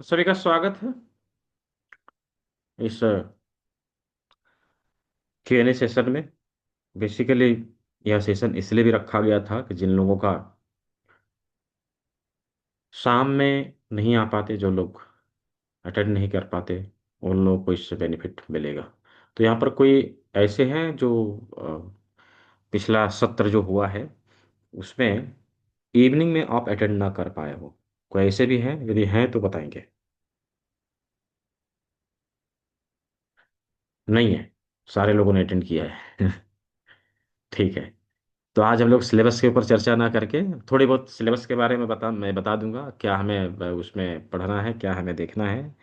सभी का स्वागत है इस Q&A सेशन में। बेसिकली यह सेशन इसलिए भी रखा गया था कि जिन लोगों का शाम में नहीं आ पाते, जो लोग अटेंड नहीं कर पाते, उन लोगों को इससे बेनिफिट मिलेगा। तो यहाँ पर कोई ऐसे हैं जो पिछला सत्र जो हुआ है उसमें इवनिंग में आप अटेंड ना कर पाए हो? कोई ऐसे भी हैं? यदि हैं तो बताएंगे। नहीं है? सारे लोगों ने अटेंड किया है। ठीक है। तो आज हम लोग सिलेबस के ऊपर चर्चा ना करके थोड़ी बहुत सिलेबस के बारे में मैं बता दूंगा क्या हमें उसमें पढ़ना है, क्या हमें देखना है।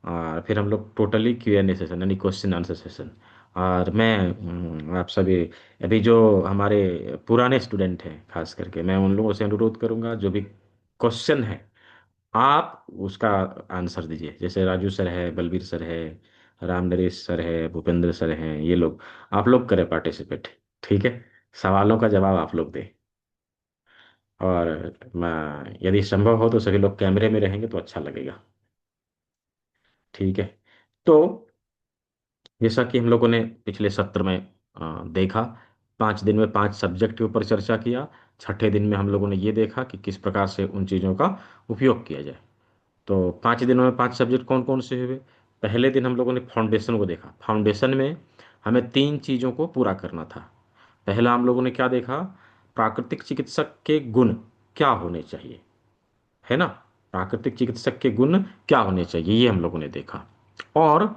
और फिर हम लोग टोटली Q&A सेशन यानी क्वेश्चन आंसर सेशन। और मैं आप सभी अभी जो हमारे पुराने स्टूडेंट हैं खास करके, मैं उन लोगों से अनुरोध करूंगा जो भी क्वेश्चन है आप उसका आंसर दीजिए। जैसे राजू सर है, बलबीर सर है, राम नरेश सर है, भूपेंद्र सर हैं, ये लोग आप लोग करें पार्टिसिपेट। ठीक है। सवालों का जवाब आप लोग दें। और मैं यदि संभव हो तो सभी लोग कैमरे में रहेंगे तो अच्छा लगेगा। ठीक है। तो जैसा कि हम लोगों ने पिछले सत्र में देखा, 5 दिन में 5 सब्जेक्ट के ऊपर चर्चा किया। छठे दिन में हम लोगों ने ये देखा कि किस प्रकार से उन चीज़ों का उपयोग किया जाए। तो 5 दिनों में 5 सब्जेक्ट कौन कौन से हुए? पहले दिन हम लोगों ने फाउंडेशन को देखा। फाउंडेशन में हमें 3 चीज़ों को पूरा करना था। पहला हम लोगों ने क्या देखा? प्राकृतिक चिकित्सक के गुण क्या होने चाहिए, है ना? प्राकृतिक चिकित्सक के गुण क्या होने चाहिए, ये हम लोगों ने देखा। और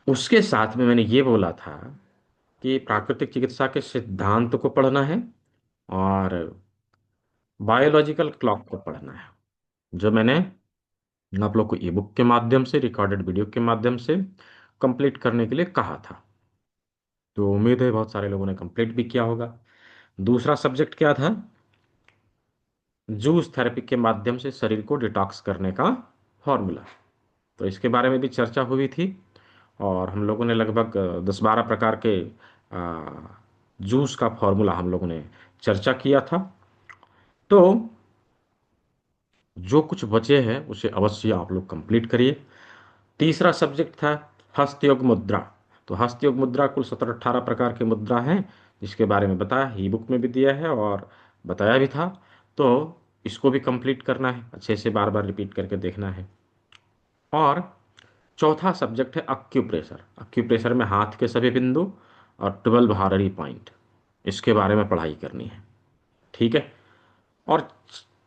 उसके साथ में मैंने ये बोला था कि प्राकृतिक चिकित्सा के सिद्धांत को पढ़ना है और बायोलॉजिकल क्लॉक को पढ़ना है, जो मैंने आप लोग को ई बुक के माध्यम से, रिकॉर्डेड वीडियो के माध्यम से कंप्लीट करने के लिए कहा था। तो उम्मीद है बहुत सारे लोगों ने कंप्लीट भी किया होगा। दूसरा सब्जेक्ट क्या था? जूस थेरेपी के माध्यम से शरीर को डिटॉक्स करने का फॉर्मूला। तो इसके बारे में भी चर्चा हुई थी। और हम लोगों ने लगभग 10-12 प्रकार के जूस का फॉर्मूला हम लोगों ने चर्चा किया था। तो जो कुछ बचे हैं उसे अवश्य आप लोग कंप्लीट करिए। तीसरा सब्जेक्ट था हस्तयोग मुद्रा। तो हस्तयोग मुद्रा कुल 17-18 प्रकार के मुद्रा हैं, जिसके बारे में बताया, ई बुक में भी दिया है और बताया भी था। तो इसको भी कंप्लीट करना है, अच्छे से बार बार रिपीट करके देखना है। और चौथा सब्जेक्ट है अक्यूप्रेशर। अक्यूप्रेशर में हाथ के सभी बिंदु और 12 पॉइंट, इसके बारे में पढ़ाई करनी है। ठीक है। और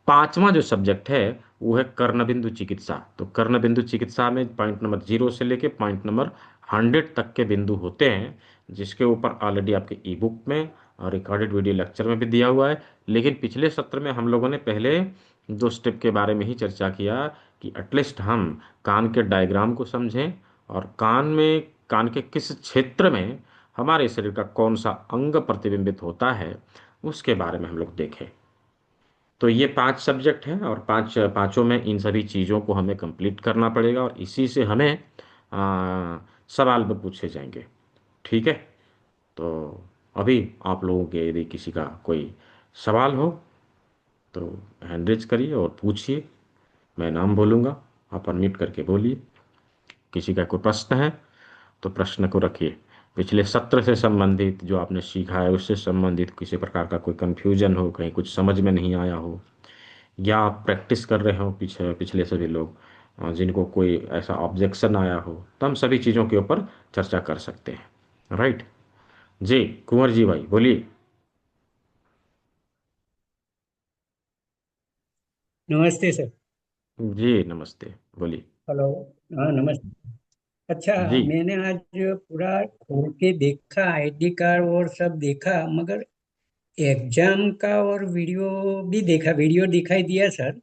पांचवा जो सब्जेक्ट है वो है कर्णबिंदु चिकित्सा। तो कर्णबिंदु चिकित्सा में पॉइंट नंबर 0 से लेके पॉइंट नंबर 100 तक के बिंदु होते हैं, जिसके ऊपर ऑलरेडी आपके ई बुक में और रिकॉर्डेड वीडियो लेक्चर में भी दिया हुआ है। लेकिन पिछले सत्र में हम लोगों ने पहले 2 स्टेप के बारे में ही चर्चा किया कि एटलीस्ट हम कान के डायग्राम को समझें और कान के किस क्षेत्र में हमारे शरीर का कौन सा अंग प्रतिबिंबित होता है उसके बारे में हम लोग देखें। तो ये 5 सब्जेक्ट हैं और पांचों में इन सभी चीज़ों को हमें कंप्लीट करना पड़ेगा और इसी से हमें सवाल भी पूछे जाएंगे। ठीक है। तो अभी आप लोगों के यदि किसी का कोई सवाल हो तो हैंड रेज करिए और पूछिए। मैं नाम बोलूँगा, आप अनम्यूट करके बोलिए। किसी का कोई प्रश्न है तो प्रश्न को रखिए। पिछले सत्र से संबंधित जो आपने सीखा है उससे संबंधित किसी प्रकार का कोई कंफ्यूजन हो, कहीं कुछ समझ में नहीं आया हो, या आप प्रैक्टिस कर रहे हो पीछे पिछले सभी लोग जिनको कोई ऐसा ऑब्जेक्शन आया हो, तो हम सभी चीज़ों के ऊपर चर्चा कर सकते हैं। राइट। जी कुंवर जी भाई बोलिए। नमस्ते सर। जी नमस्ते, बोलिए। हेलो। हाँ, नमस्ते। अच्छा, जी मैंने आज पूरा खोल के देखा, आईडी कार्ड और सब देखा, मगर एग्जाम का और वीडियो भी देखा, वीडियो दिखाई दिया सर।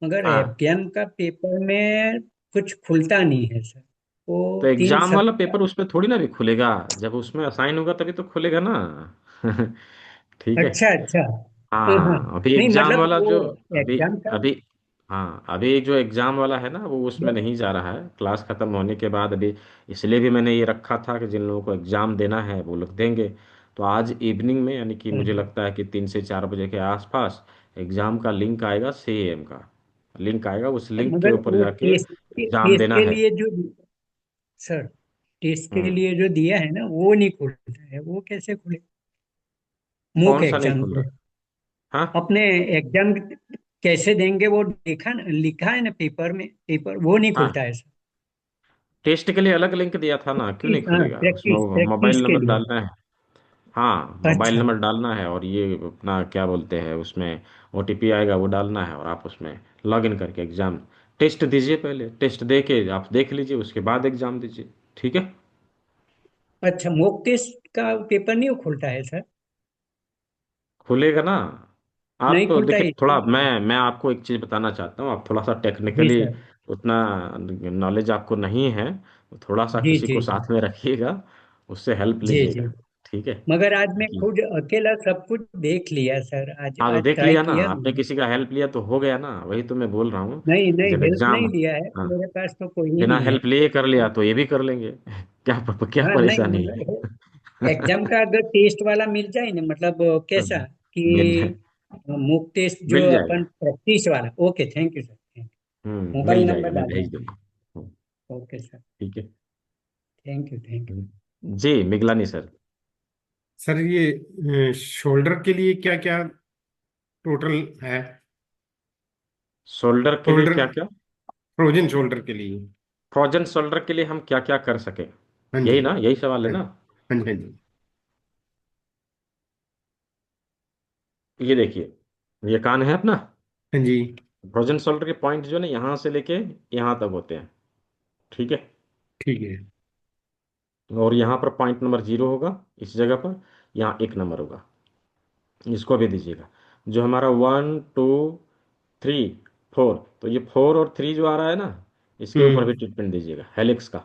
मगर हाँ। एग्जाम का पेपर में कुछ खुलता नहीं है सर। वो तो तीन एग्जाम सब। वाला पेपर उस पर थोड़ी ना भी खुलेगा, जब उसमें असाइन होगा तभी तो खुलेगा ना। ठीक है। अच्छा अच्छा। हाँ हाँ। हाँ अभी नहीं, एग्जाम मतलब वाला वो जो अभी एग्जाम का। अभी हाँ अभी जो एग्जाम वाला है ना वो उसमें नहीं जा रहा है, क्लास खत्म होने के बाद अभी। इसलिए भी मैंने ये रखा था कि जिन लोगों को एग्जाम देना है वो लोग देंगे। तो आज इवनिंग में यानी कि मुझे लगता है कि 3 से 4 बजे के आसपास एग्जाम का लिंक आएगा CAM का। लिंक आएगा, उस लिंक के मगर ऊपर वो जाके एग्जाम टेस्ट देना के है। लिए जो, सर, टेस्ट के हम्म। लिए जो दिया है ना वो नहीं खुलता है, वो कैसे खुले? मूक कौन सा नहीं एग्जाम खुल को रहा? हाँ, अपने एग्जाम कैसे देंगे वो देखा ना, लिखा है ना पेपर में, पेपर वो नहीं हाँ, खुलता है सर। टेस्ट के लिए अलग लिंक दिया था ना, क्यों नहीं हाँ, खुलेगा? उसमें प्रैक्टिस वो मोबाइल प्रैक्टिस के नंबर लिए। डालना है। हाँ, मोबाइल अच्छा। नंबर डालना है, और ये अपना क्या बोलते हैं उसमें, ओटीपी आएगा, वो डालना है, और आप उसमें लॉग इन करके एग्जाम टेस्ट दीजिए। पहले टेस्ट दे के आप देख लीजिए, उसके बाद एग्जाम दीजिए। ठीक है। अच्छा, मॉक टेस्ट का पेपर नहीं खुलता है सर? खुलेगा ना। आप नहीं खुलता देखिए, है थोड़ा इसमें? मैं आपको एक चीज़ बताना चाहता हूँ, आप थोड़ा सा जी टेक्निकली सर। उतना नॉलेज आपको नहीं है, तो थोड़ा सा जी किसी जी को जी। साथ में रखिएगा, उससे हेल्प जी जी। लीजिएगा। ठीक है। मगर आज मैं कि खुद अकेला सब कुछ देख लिया सर, आज हाँ, तो आज देख ट्राई लिया ना किया आपने, मैंने। किसी का हेल्प लिया तो हो गया ना, वही तो मैं बोल रहा हूँ नहीं कि नहीं, जब हेल्प एग्जाम, नहीं लिया है, हाँ, मेरे पास तो कोई ही बिना नहीं है। हेल्प लिए कर लिया तो ये भी कर लेंगे। क्या क्या हाँ नहीं, परेशानी है? मगर एग्जाम का अगर टेस्ट वाला मिल जाए ना, मतलब कैसा मिल जाए, कि मुक टेस्ट जो मिल जाएगा। अपन प्रैक्टिस वाला, okay thank you sir, thank you. मिल मोबाइल नंबर जाएगा, मैं डालना भेज है? दूंगा। Okay sir. ठीक है। थैंक यू थैंक जी, मिगलानी सर। सर ये शोल्डर के लिए क्या क्या टोटल है? शोल्डर के लिए शोल्डर, क्या क्या? फ्रोजन शोल्डर के लिए। फ्रोजन शोल्डर के लिए हम क्या क्या कर सके, हाँ जी। यही ना, यही सवाल है हाँ ना? हाँ जी, हाँ जी। ये देखिए, ये कान है अपना। हाँ जी। फ्रोजन शोल्डर के पॉइंट जो है ना, यहाँ से लेके यहाँ तक होते हैं। ठीक है। ठीक है। और यहाँ पर पॉइंट नंबर 0 होगा, इस जगह पर यहाँ 1 नंबर होगा, इसको भी दीजिएगा। जो हमारा 1 2 3 4, तो ये 4 और 3 जो आ रहा है ना, इसके ऊपर भी हम्म। ट्रीटमेंट दीजिएगा, हेलिक्स का।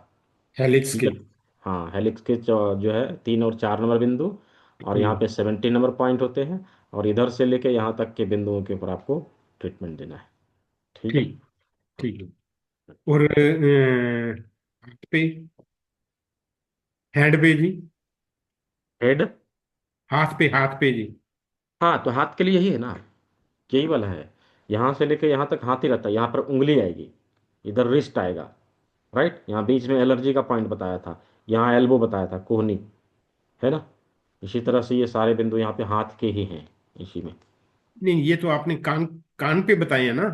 हेलिक्स ठीक के। है। हाँ, हेलिक्स के जो है 3 और 4 नंबर बिंदु, और यहाँ हम्म। पे 70 नंबर पॉइंट होते हैं, और इधर से लेके यहाँ तक के बिंदुओं के ऊपर आपको ट्रीटमेंट देना है। ठीक है। ठीक। ठीक है। और हाथ पे, हैंड पे जी। हेड। हाथ पे जी। हाँ, तो हाथ के लिए यही है ना, यही वाला है। यहाँ से लेके यहाँ तक हाथ ही रहता है, यहाँ पर उंगली आएगी, इधर रिस्ट आएगा। राइट, यहाँ बीच में एलर्जी का पॉइंट बताया था, यहाँ एल्बो बताया था, कोहनी, है ना? इसी तरह से ये सारे बिंदु यहाँ पे हाथ के ही हैं, इसी में। नहीं, ये तो आपने कान कान पे बताया ना।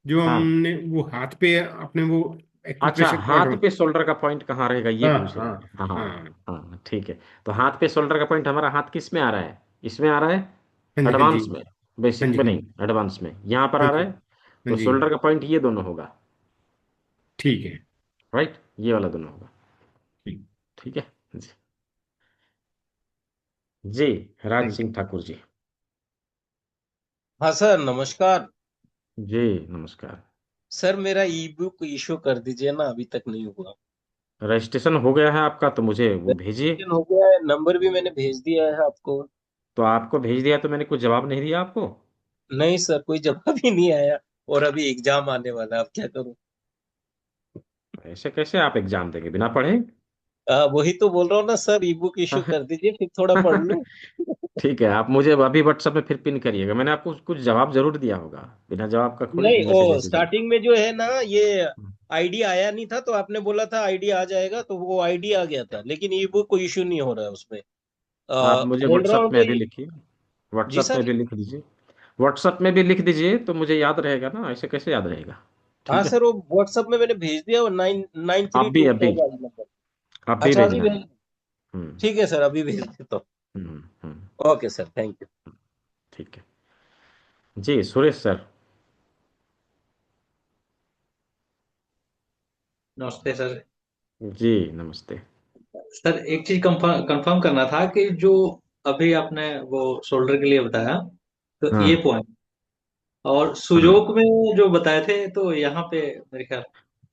जो हाँ, हमने वो हाथ पे आपने वो अच्छा, एक्यूप्रेशर हाथ पॉइंट। पे शोल्डर का पॉइंट कहाँ रहेगा ये हाँ पूछ रहे हाँ हैं? हाँ हाँ हाँ। हाँ, ठीक है। तो हाथ पे शोल्डर का पॉइंट, हमारा हाथ किस में आ रहा है? इसमें आ रहा है, हाँ जी, हाँ जी, एडवांस में, हाँ बेसिक जी, में हाँ नहीं, जी, एडवांस में यहाँ पर हाँ आ रहा जी, है। हाँ तो जी। शोल्डर का पॉइंट ये दोनों होगा। ठीक है। राइट, ये वाला दोनों होगा। ठीक। ठीक है। जी। जी, राज थैंक सिंह ठाकुर जी। हाँ सर, नमस्कार। जी, नमस्कार। सर मेरा ई बुक इशू कर दीजिए ना, अभी तक नहीं हुआ। रजिस्ट्रेशन हो गया है आपका, तो मुझे वो भेजिए। रजिस्ट्रेशन हो गया है, नंबर भी मैंने भेज दिया है आपको। तो आपको भेज दिया तो मैंने कुछ जवाब नहीं दिया आपको? नहीं सर, कोई जवाब ही नहीं आया। और अभी एग्जाम आने वाला है, अब क्या करूं? ऐसे कैसे आप एग्जाम देंगे बिना पढ़े? वही तो बोल रहा हूँ ना सर, ई बुक इशू कर दीजिए, फिर थोड़ा पढ़ लूं। ठीक है, आप मुझे अभी व्हाट्सएप में फिर पिन करिएगा, मैंने आपको कुछ जवाब जरूर दिया होगा, बिना जवाब का थोड़ी नहीं, मैसेज ओ भेजेंगे। स्टार्टिंग में जो है ना, ये आईडी आया नहीं था, तो आपने बोला था आईडी आ जाएगा, तो वो आईडी आ गया था, लेकिन ई बुक को इशू नहीं हो रहा है उसमें। आप मुझे बोल रहा व्हाट्सएप हूँ में तो अभी लिखिए, जी व्हाट्सएप में सर। भी लिख दीजिए। व्हाट्सएप में भी लिख दीजिए तो मुझे याद रहेगा ना, ऐसे कैसे याद रहेगा? हाँ ठीक है। सर, वो व्हाट्सएप में मैंने भेज दिया, वो नाइन नाइन थ्री अभी टू अभी, वाला नंबर। अभी अच्छा, अभी भेजना है। भेज। हम्म। ठीक है सर, अभी भेज देता हूँ। Hmm. Okay sir, thank you. ठीक है। जी, सुरेश सर। नमस्ते सर। जी, नमस्ते। सर एक चीज कंफर्म कंफर्म करना था कि जो अभी आपने वो शोल्डर के लिए बताया, तो ये हाँ पॉइंट, और हाँ सुजोक में जो बताए थे, तो यहाँ पे मेरे ख्याल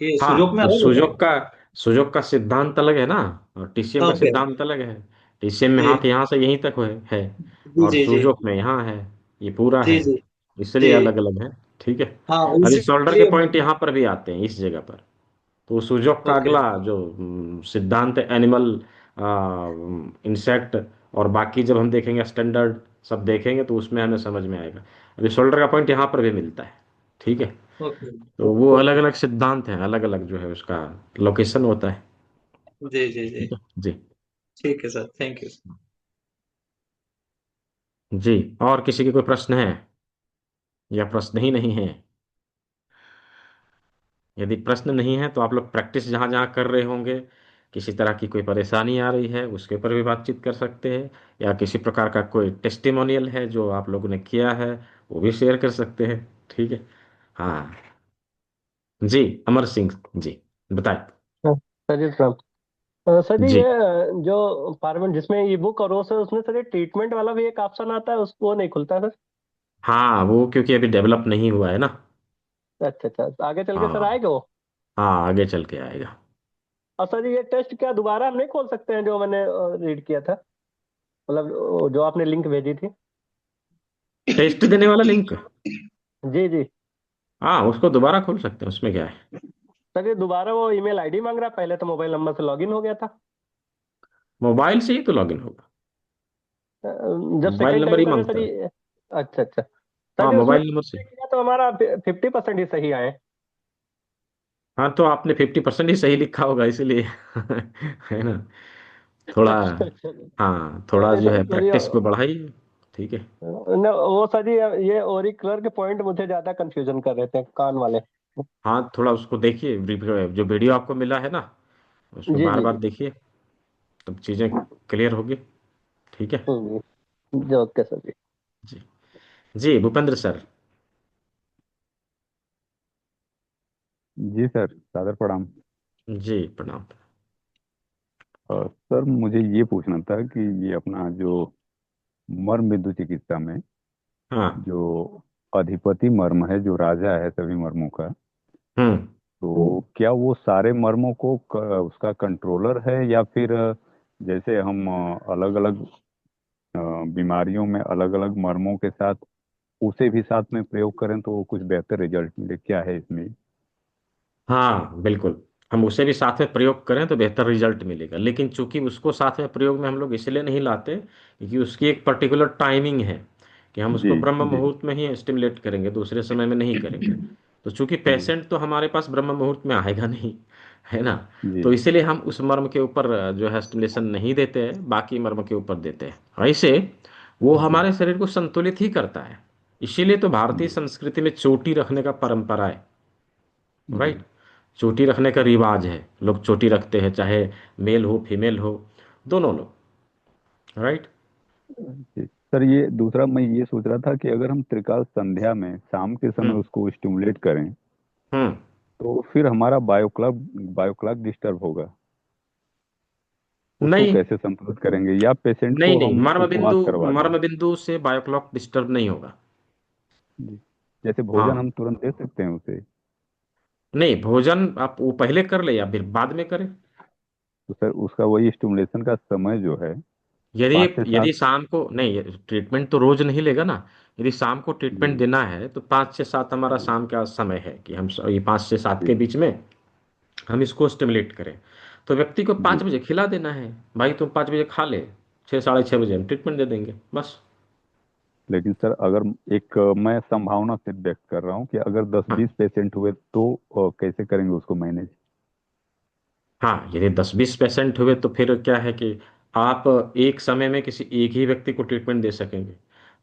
ये सुजोक हाँ, में तो अलग होता सुजोग का सिद्धांत अलग है ना, और टीसीएम है। का ओके। सिद्धांत अलग है। टीसीएम में जी हाथ यहाँ से यहीं तक है, जी और जी जी सुजोग में यहाँ है, ये पूरा जी है, जी इसलिए जी। अलग अलग है। ठीक है। हाँ, अभी शोल्डर के इसीलिए। पॉइंट यहाँ पर भी आते हैं, इस जगह पर। तो सुजोग का ओके। अगला जो सिद्धांत है, एनिमल, इंसेक्ट, और बाकी जब हम देखेंगे स्टैंडर्ड सब देखेंगे, तो उसमें हमें समझ में आएगा। अभी शोल्डर का पॉइंट यहाँ पर भी मिलता है। ठीक है। ओके। तो वो अलग अलग सिद्धांत हैं, अलग अलग जो है उसका लोकेशन होता है। जी जी जी। ठीक है जी। ठीक है सर, थैंक यू। जी, और किसी के कोई प्रश्न है या प्रश्न ही नहीं है? यदि प्रश्न नहीं है तो आप लोग प्रैक्टिस जहाँ जहाँ कर रहे होंगे, किसी तरह की कोई परेशानी आ रही है उसके ऊपर भी बातचीत कर सकते हैं, या किसी प्रकार का कोई टेस्टिमोनियल है जो आप लोगों ने किया है वो भी शेयर कर सकते हैं। ठीक है। हाँ जी, अमर सिंह जी, बताएं। हाँ, सर जी प्रणाम। सर जी जी ये जो पार्वण जिसमें ई बुक और वो सर उसमें सर ये ट्रीटमेंट वाला भी एक ऑप्शन आता है, उसको नहीं खुलता है सर। हाँ, वो क्योंकि अभी डेवलप नहीं हुआ है ना। अच्छा अच्छा, तो आगे चल के सर हाँ आएगा वो। हाँ, आगे चल के आएगा। और सर ये टेस्ट क्या दोबारा हम नहीं खोल सकते हैं जो मैंने रीड किया था, मतलब जो आपने लिंक भेजी थी। टेस्ट देने वाला लिंक, जी जी। हाँ उसको दोबारा खोल सकते हैं, उसमें क्या है। सर ये दोबारा वो ईमेल आईडी मांग रहा है, पहले तो मोबाइल नंबर से लॉगिन हो गया था। मोबाइल से ही तो लॉगिन होगा, अ, जब मोबाइल सेकंड नंबर टाइम ही कर रहे सर मांगता है। ये। अच्छा अच्छा। सर हाँ, जी उसमें मोबाइल नंबर से। किया तो हमारा 50% ही सही आए। हाँ, तो आपने 50% ही सही लिखा होगा इसीलिए है ना। थोड़ा, अच्छा अच्छा। हाँ थोड़ा चलिए जो सर है सर ये प्रैक्टिस को बढ़ाइए। ठीक है। न, वो सर ये ओरी कलर के पॉइंट मुझे ज्यादा कंफ्यूजन कर रहे थे, कान वाले। हाँ थोड़ा उसको देखिए, जो वीडियो आपको मिला है ना उसको जी बार जी बार जी। देखिए, तब चीज़ें क्लियर होगी। ठीक है जी ओके सर जी। जी। जी भूपेंद्र सर। जी सर, सादर प्रणाम। जी प्रणाम। सर मुझे ये पूछना था कि ये अपना जो मर्म बिंदु चिकित्सा में हाँ। जो अधिपति मर्म है, जो राजा है सभी मर्मों का, हम्म। तो क्या वो सारे मर्मों को उसका कंट्रोलर है, या फिर जैसे हम अलग अलग बीमारियों में अलग अलग मर्मों के साथ उसे भी साथ में प्रयोग करें तो कुछ बेहतर रिजल्ट मिले, क्या है इसमें? हाँ बिल्कुल, हम उसे भी साथ में प्रयोग करें तो बेहतर रिजल्ट मिलेगा, लेकिन चूंकि उसको साथ में प्रयोग में हम लोग इसलिए नहीं लाते क्योंकि उसकी एक पर्टिकुलर टाइमिंग है कि हम उसको जी ब्रह्म जी मुहूर्त में ही स्टिमुलेट करेंगे, दूसरे समय में नहीं करेंगे। तो चूंकि जी पेशेंट तो हमारे पास ब्रह्म मुहूर्त में आएगा नहीं, है ना। जी तो इसीलिए हम उस मर्म के ऊपर जो है स्टिमुलेशन नहीं देते हैं, बाकी मर्म के ऊपर देते हैं। ऐसे वो जी हमारे शरीर को संतुलित ही करता है। इसीलिए तो भारतीय जी संस्कृति में चोटी रखने का परंपरा है। जी राइट। चोटी रखने का रिवाज है, लोग चोटी रखते हैं, चाहे मेल हो फीमेल हो, दोनों लोग। राइट। जी। सर ये दूसरा मैं ये सोच रहा था कि अगर हम त्रिकाल संध्या में शाम के समय हम्म। उसको स्टिमुलेट करें हम्म। तो फिर हमारा बायोक्लॉक डिस्टर्ब होगा। उसको नहीं कैसे संतुलित करेंगे, या पेशेंट नहीं को नहीं, हम मर्म उपवास बिंदु, करवा दें? मर्म बिंदु से बायोक्लॉक डिस्टर्ब नहीं होगा। जी। जैसे भोजन हाँ, हम तुरंत दे सकते हैं उसे? नहीं भोजन आप वो पहले कर ले या फिर बाद में करें। तो सर उसका वही स्टिमुलेशन का समय जो है यदि 5 से 7। यदि शाम को नहीं, ट्रीटमेंट तो रोज नहीं लेगा ना। यदि शाम को ट्रीटमेंट जी देना है तो 5 से 7 हमारा जी शाम का समय है कि हम ये 5 से 7 जी के बीच में हम इसको स्टिमुलेट करें। तो व्यक्ति को जी। 5 बजे खिला देना है, भाई तुम 5 बजे खा ले, 6 साढ़े 6 बजे हम ट्रीटमेंट दे देंगे बस। लेकिन सर अगर मैं संभावना से व्यक्त कर रहा हूँ कि अगर दस हाँ बीस पेशेंट हुए तो कैसे करेंगे उसको मैनेज? हाँ, यदि 10 20 पेशेंट हुए तो फिर क्या है कि आप एक समय में किसी एक ही व्यक्ति को ट्रीटमेंट दे सकेंगे।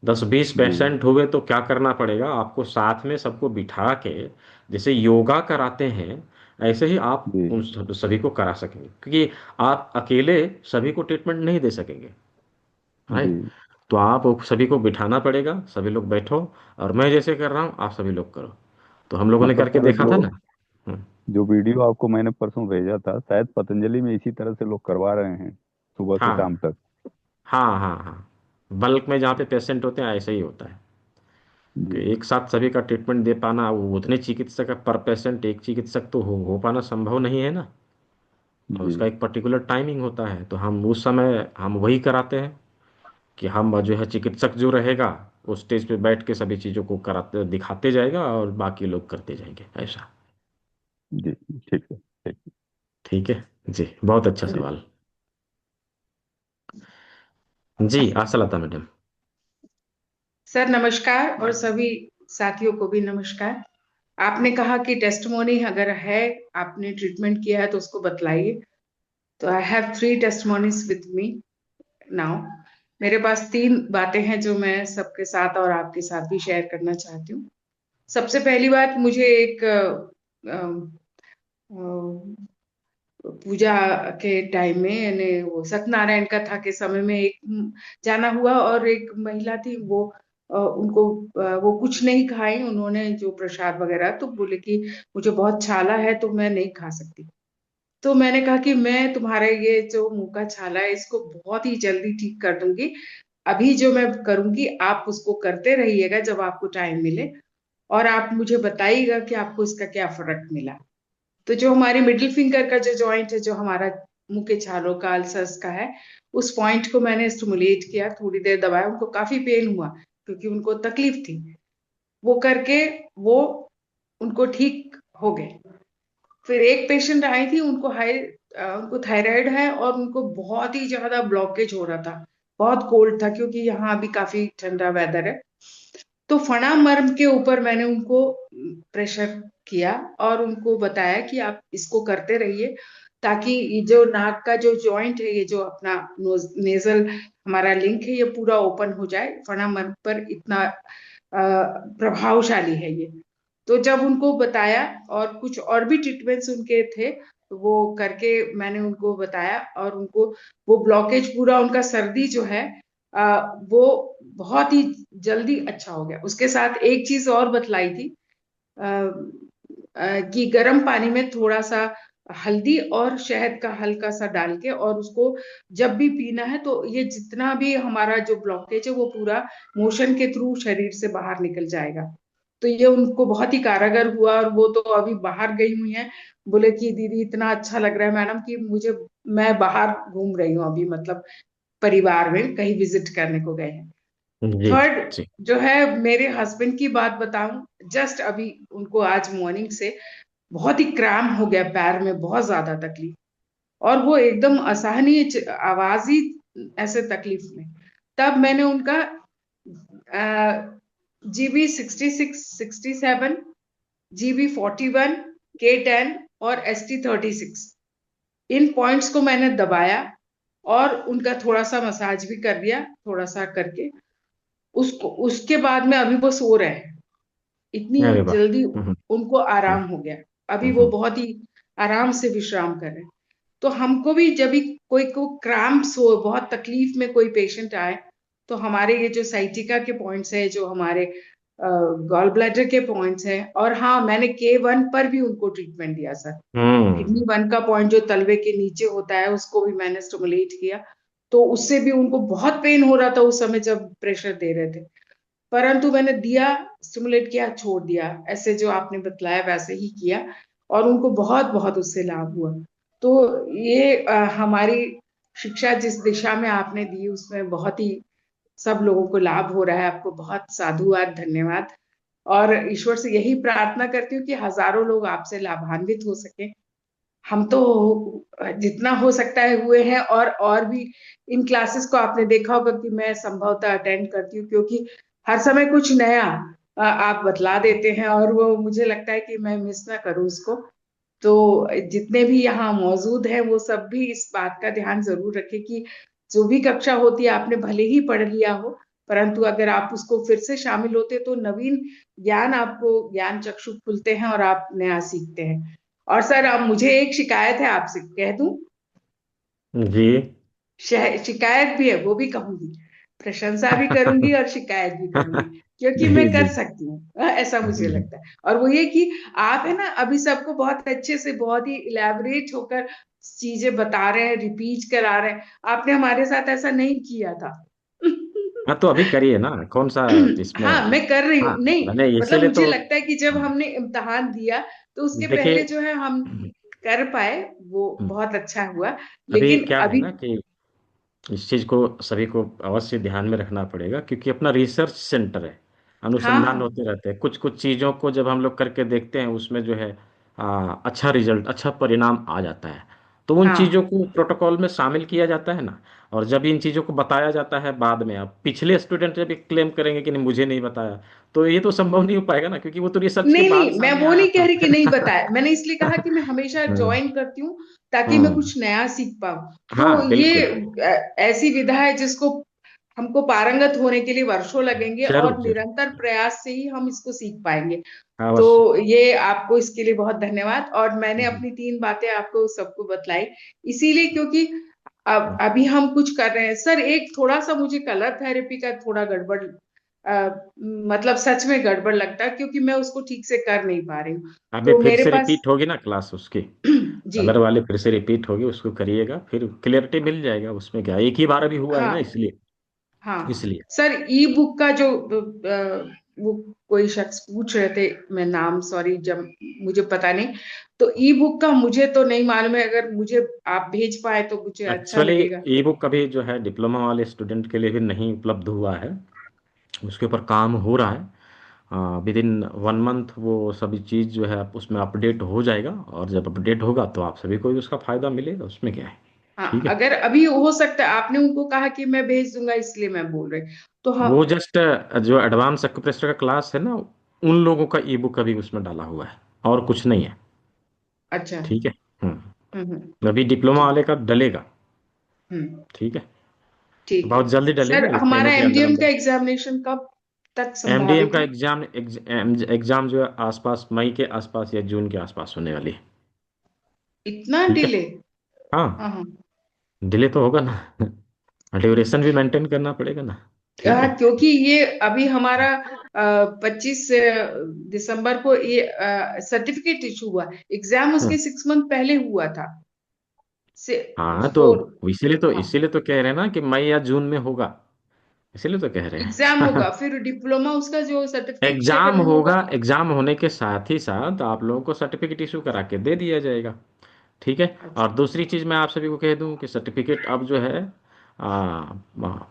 10 20 जी पेशेंट हुए तो क्या करना पड़ेगा आपको, साथ में सबको बिठा के जैसे योगा कराते हैं ऐसे ही आप जी उन सभी को करा सकेंगे, क्योंकि आप अकेले सभी को ट्रीटमेंट नहीं दे सकेंगे। जी। राइट। तो आप सभी को बिठाना पड़ेगा, सभी लोग बैठो, और मैं जैसे कर रहा हूँ आप सभी लोग करो। तो हम लोगों ने मतलब करके सर देखा था ना। हम्म। जो वीडियो आपको मैंने परसों भेजा था, शायद पतंजलि में इसी तरह से लोग करवा रहे हैं, सुबह से शाम हाँ तक। हाँ हाँ हाँ, बल्क में जहाँ पे पेशेंट होते हैं ऐसे ही होता है कि जी एक साथ सभी का ट्रीटमेंट दे पाना, वो उतने चिकित्सक है पर पेशेंट, एक चिकित्सक तो हो पाना संभव नहीं है ना। और जी उसका एक पर्टिकुलर टाइमिंग होता है, तो हम उस समय हम वही कराते हैं कि हम जो है चिकित्सक जो रहेगा वो स्टेज पे बैठ के सभी चीज़ों को कराते दिखाते जाएगा और बाकी लोग करते जाएंगे ऐसा। जी। ठीक है, ठीक ठीक है जी, बहुत अच्छा है जी। सवाल। जी आशा लता मैडम। सर नमस्कार, और सभी साथियों को भी नमस्कार। आपने कहा कि टेस्टमोनी अगर है, आपने ट्रीटमेंट किया है तो उसको बतलाइए। तो I have 3 testimonies with me now. मेरे पास 3 बातें हैं जो मैं सबके साथ और आपके साथ भी शेयर करना चाहती हूँ। सबसे पहली बात, मुझे एक पूजा के टाइम में, यानी वो सत्यनारायण कथा के समय में एक जाना हुआ, और एक महिला थी, वो उनको वो कुछ नहीं खाई उन्होंने जो प्रसाद वगैरह, तो बोले कि मुझे बहुत छाला है तो मैं नहीं खा सकती। तो मैंने कहा कि मैं तुम्हारे ये जो मुंह का छाला है इसको बहुत ही जल्दी ठीक कर दूंगी। अभी जो मैं करूंगी आप उसको करते रहिएगा जब आपको टाइम मिले, और आप मुझे बताइएगा कि आपको इसका क्या फर्क मिला। तो जो हमारी मिडिल फिंगर का जो जॉइंट है, जो हमारा मुंह के छालों का, अल्सर्स का है, उस पॉइंट को मैंने स्टिमुलेट किया, थोड़ी देर दबाया, उनको काफी पेन हुआ क्योंकि उनको तकलीफ थी। वो करके वो उनको ठीक हो गए। फिर एक पेशेंट आई थी, उनको थायराइड है और उनको बहुत ही ज्यादा ब्लॉकेज हो रहा था, बहुत कोल्ड था क्योंकि यहाँ अभी काफी ठंडा वेदर है। तो फणा मर्म के ऊपर मैंने उनको प्रेशर किया और उनको बताया कि आप इसको करते रहिए, ताकि ये जो नाक का जो जॉइंट है, ये जो अपना नेजल हमारा लिंक है, ये पूरा ओपन हो जाए। फणा मर्म पर इतना प्रभावशाली है ये। तो जब उनको बताया, और कुछ और भी ट्रीटमेंट्स उनके थे, तो वो करके मैंने उनको बताया, और उनको वो ब्लॉकेज पूरा, उनका सर्दी जो है वो बहुत ही जल्दी अच्छा हो गया। उसके साथ एक चीज और बतलाई थी, कि गर्म पानी में थोड़ा सा हल्दी और शहद का हल्का सा डाल के, और उसको जब भी पीना है तो ये जितना भी हमारा जो ब्लॉकेज है वो पूरा मोशन के थ्रू शरीर से बाहर निकल जाएगा। तो ये उनको बहुत ही कारगर हुआ, और वो तो अभी बाहर गई हुई हैं। बोले कि दीदी इतना अच्छा लग रहा है मैडम कि मुझे, मैं बाहर घूम रही हूँ अभी, मतलब परिवार में कहीं विजिट करने को गए हैं। जी थर्ड जी। जो है, मेरे हस्बैंड की बात बताऊं, जस्ट अभी उनको आज मॉर्निंग से बहुत ही क्रैम्प हो गया पैर में, बहुत ज्यादा तकलीफ, और वो एकदम असहनीय आवाज ही, ऐसे तकलीफ में। तब मैंने उनका GB66, 67, GB41, K10 और ST36, इन पॉइंट्स को मैंने दबाया, और उनका थोड़ा सा मसाज भी कर दिया, थोड़ा सा करके उसको। उसके बाद में अभी वो सो रहे हैं, इतनी अरे वाह। जल्दी हम्म, उनको हम्म, आराम हो गया। अभी वो हम्म, बहुत ही आराम से विश्राम कर रहे हैं। तो हमको भी जब भी कोई को क्रैम्प्स हो, बहुत तकलीफ में कोई पेशेंट आए, तो हमारे ये जो साइटिका के पॉइंट्स है, जो हमारे गॉल ब्लैडर के पॉइंट्स हैं, और हाँ, मैंने K1 पर भी उनको ट्रीटमेंट दिया सर। किडनी 1 का पॉइंट जो तलवे के नीचे होता है, उसको भी मैंने स्टिमुलेट किया। तो उससे भी उनको बहुत पेन हो रहा था उस समय जब प्रेशर दे रहे थे, परंतु मैंने दिया, स्टिमुलेट किया, छोड़ दिया, ऐसे जो आपने बतलाया वैसे ही किया, और उनको बहुत बहुत उससे लाभ हुआ। तो ये हमारी शिक्षा जिस दिशा में आपने दी, उसमें बहुत ही सब लोगों को लाभ हो रहा है। आपको बहुत साधुवाद, धन्यवाद। और ईश्वर से यही प्रार्थना करती हूँ कि हजारों लोग आपसे लाभान्वित हो सके। हम तो जितना हो सकता है हुए हैं, और भी इन क्लासेस को आपने देखा होगा कि मैं संभवतः अटेंड करती हूँ, क्योंकि हर समय कुछ नया आप बतला देते हैं, और वो मुझे लगता है कि मैं मिस ना करूँ उसको। तो जितने भी यहाँ मौजूद हैं वो सब भी इस बात का ध्यान जरूर रखें कि जो भी कक्षा होती है, आपने भले ही पढ़ लिया हो, परंतु अगर आप उसको फिर से शामिल होते तो नवीन ज्ञान, आपको ज्ञान चक्षु खुलते हैं और आप नया सीखते हैं। और सर, अब मुझे एक शिकायत है, आपसे कह दूं? जी। शिकायत भी है, वो भी कहूंगी, प्रशंसा भी करूंगी और शिकायत भी करूंगी, क्योंकि मैं जी कर जी सकती हूँ, ऐसा मुझे जी। लगता है। और वो ये कि आप है ना, अभी सबको बहुत अच्छे से, बहुत ही इलेबोरेट होकर चीजें बता रहे हैं, रिपीट करा रहे हैं। आपने हमारे साथ ऐसा नहीं किया था। हाँ, तो अभी करिए ना, कौन सा इसमें। हाँ, मैं कर रही हूँ, हाँ, नहीं मैंने मतलब इसीलिए मुझे तो। लगता है कि जब हमने इम्तिहान दिया तो उसके देखिए, पहले जो है हम कर पाए, वो बहुत अच्छा हुआ। अभी लेकिन क्या है अभी, ना कि इस चीज को सभी को अवश्य ध्यान में रखना पड़ेगा, क्योंकि अपना रिसर्च सेंटर है, हाँ अनुसंधान हाँ, होते रहते हैं। कुछ कुछ चीजों को जब हम लोग करके देखते हैं, उसमें जो है अच्छा रिजल्ट, अच्छा परिणाम आ जाता है। तो उन चीज़ों हाँ को प्रोटोकॉल में शामिल किया जाता है ना। और जब इन चीज़ों को बताया जाता है बाद में, अब पिछले स्टूडेंट जब क्लेम करेंगे कि नहीं मुझे नहीं बताया, तो ये तो संभव नहीं हो पाएगा ना, क्योंकि वो तो रिसर्च के नहीं बाद नहीं, मैं सामने वो आया नहीं कह था। रही कि नहीं बताया, मैंने इसलिए कहा कि मैं हमेशा हम्म। ज्वाइन करती हूँ ताकि मैं हम्म। कुछ नया सीख पाऊँ। तो हाँ ये बिल्कुल। ऐसी विधा है जिसको हमको पारंगत होने के लिए वर्षों लगेंगे जरूर और जरूर। निरंतर प्रयास से ही हम इसको सीख पाएंगे। तो अवश्य। ये आपको इसके लिए बहुत धन्यवाद। और मैंने हम्म। अपनी 3 बातें आपको सबको बतलाई इसीलिए क्योंकि अब हम्म। अभी हम कुछ कर रहे हैं सर। एक थोड़ा सा मुझे कलर थेरेपी का थोड़ा गड़बड़ मतलब सच में गड़बड़ लगता है क्योंकि मैं उसको ठीक से कर नहीं पा रही हूँ। अभी तो फिर मेरे से पास रिपीट होगी ना क्लास उसकी, जी कलर वाले फिर से रिपीट होगी, उसको करिएगा, फिर क्लियरिटी मिल जाएगा। उसमें क्या है, एक ही बार अभी हुआ है ना, हाँ इसलिए। हाँ इसलिए सर, ई बुक का जो वो कोई शख्स पूछ रहे थे, मैं नाम सॉरी जब मुझे पता नहीं, तो ई बुक का मुझे तो नहीं मालूम है। अगर मुझे आप भेज पाए तो मुझे अच्छा एक्चुअली लगेगा। ई बुक अभी जो है डिप्लोमा वाले स्टूडेंट के लिए भी नहीं उपलब्ध हुआ है, उसके ऊपर काम हो रहा है। विद इन 1 मंथ वो सभी चीज़ जो है उसमें अपडेट हो जाएगा, और जब अपडेट होगा तो आप सभी को भी उसका फायदा मिलेगा, उसमें क्या है। हाँ, ठीक है। अगर अभी हो सकता है, आपने उनको कहा कि मैं भेज दूंगा इसलिए मैं बोल रही। तो हाँ, वो जस्ट जो एडवांस एक्यूप्रेशर का क्लास है ना, उन लोगों का ई बुक अभी उसमें डाला हुआ है, और कुछ नहीं है। अच्छा। ठीक है। हम्म। अभी डिप्लोमा ठीक। वाले का डलेगा। हम्म। ठीक है। ठीक है बहुत जल्दी सर, डलेगा, इस हमारा महीने के अंदर एमडीएम का अंदर। एग्जामिनेशन कब तक एमडीएम संभावित का है? एग्जाम जो है आसपास मई के आसपास या जून के आसपास होने वाली है। इतना ठीक है। डिले? हाँ हाँ, हाँ। डिले तो होगा ना। ड्यूरेशन भी मेंटेन करना पड़ेगा ना। ठीक है। क्योंकि ये अभी हमारा 25 दिसंबर को ये सर्टिफिकेट इशू हुआ। एग्जाम हम्म। उसके 6 मंथ पहले हुआ था से हाँ तो 4। हाँ, इसीलिए तो कह रहे हैं ना कि मई या जून में होगा, इसीलिए तो कह रहे एग्जाम हैं। होगा फिर डिप्लोमा उसका जो सर्टिफिकेट चेक एग्जाम होगा। होगा, एग्जाम होने के साथ ही साथ आप लोगों को सर्टिफिकेट इशू करा के दे दिया जाएगा। ठीक है। अच्छा। और दूसरी चीज़ मैं आप सभी को कह दूं कि सर्टिफिकेट अब जो है,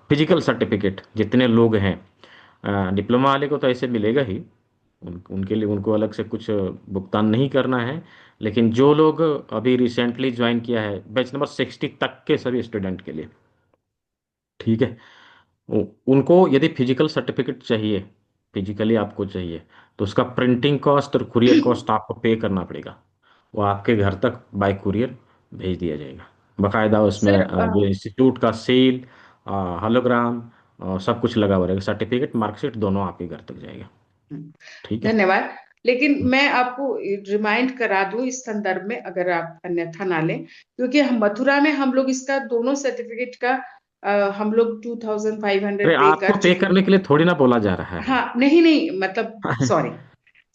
फिजिकल सर्टिफिकेट जितने लोग हैं, डिप्लोमा वाले को तो ऐसे मिलेगा ही, उनके लिए उनको अलग से कुछ भुगतान नहीं करना है। लेकिन जो लोग अभी रिसेंटली ज्वाइन किया है, बैच नंबर 60 तक के सभी स्टूडेंट के लिए, ठीक है, उनको यदि फिजिकल सर्टिफिकेट चाहिए, फिजिकली आपको चाहिए, तो उसका प्रिंटिंग कॉस्ट और कुरियर कॉस्ट आपको पे करना पड़ेगा। वो आपके घर तक बाय कुरियर भेज दिया जाएगा, बाकायदा उसमें सर जो इंस्टीट्यूट का सील, होलोग्राम, सब कुछ लगा हुआ रहेगा, सर्टिफिकेट मार्कशीट दोनों आपके घर तक जाएगा। ठीक है। धन्यवाद। लेकिन मैं आपको रिमाइंड करा दूं इस संदर्भ में, अगर आप अन्यथा ना लें, क्योंकि मथुरा में हम लोग इसका दोनों सर्टिफिकेट का हम लोग 2500 अरे पे आपको कर पे चुके। करने के लिए थोड़ी ना बोला जा रहा है। हाँ, नहीं नहीं, मतलब सॉरी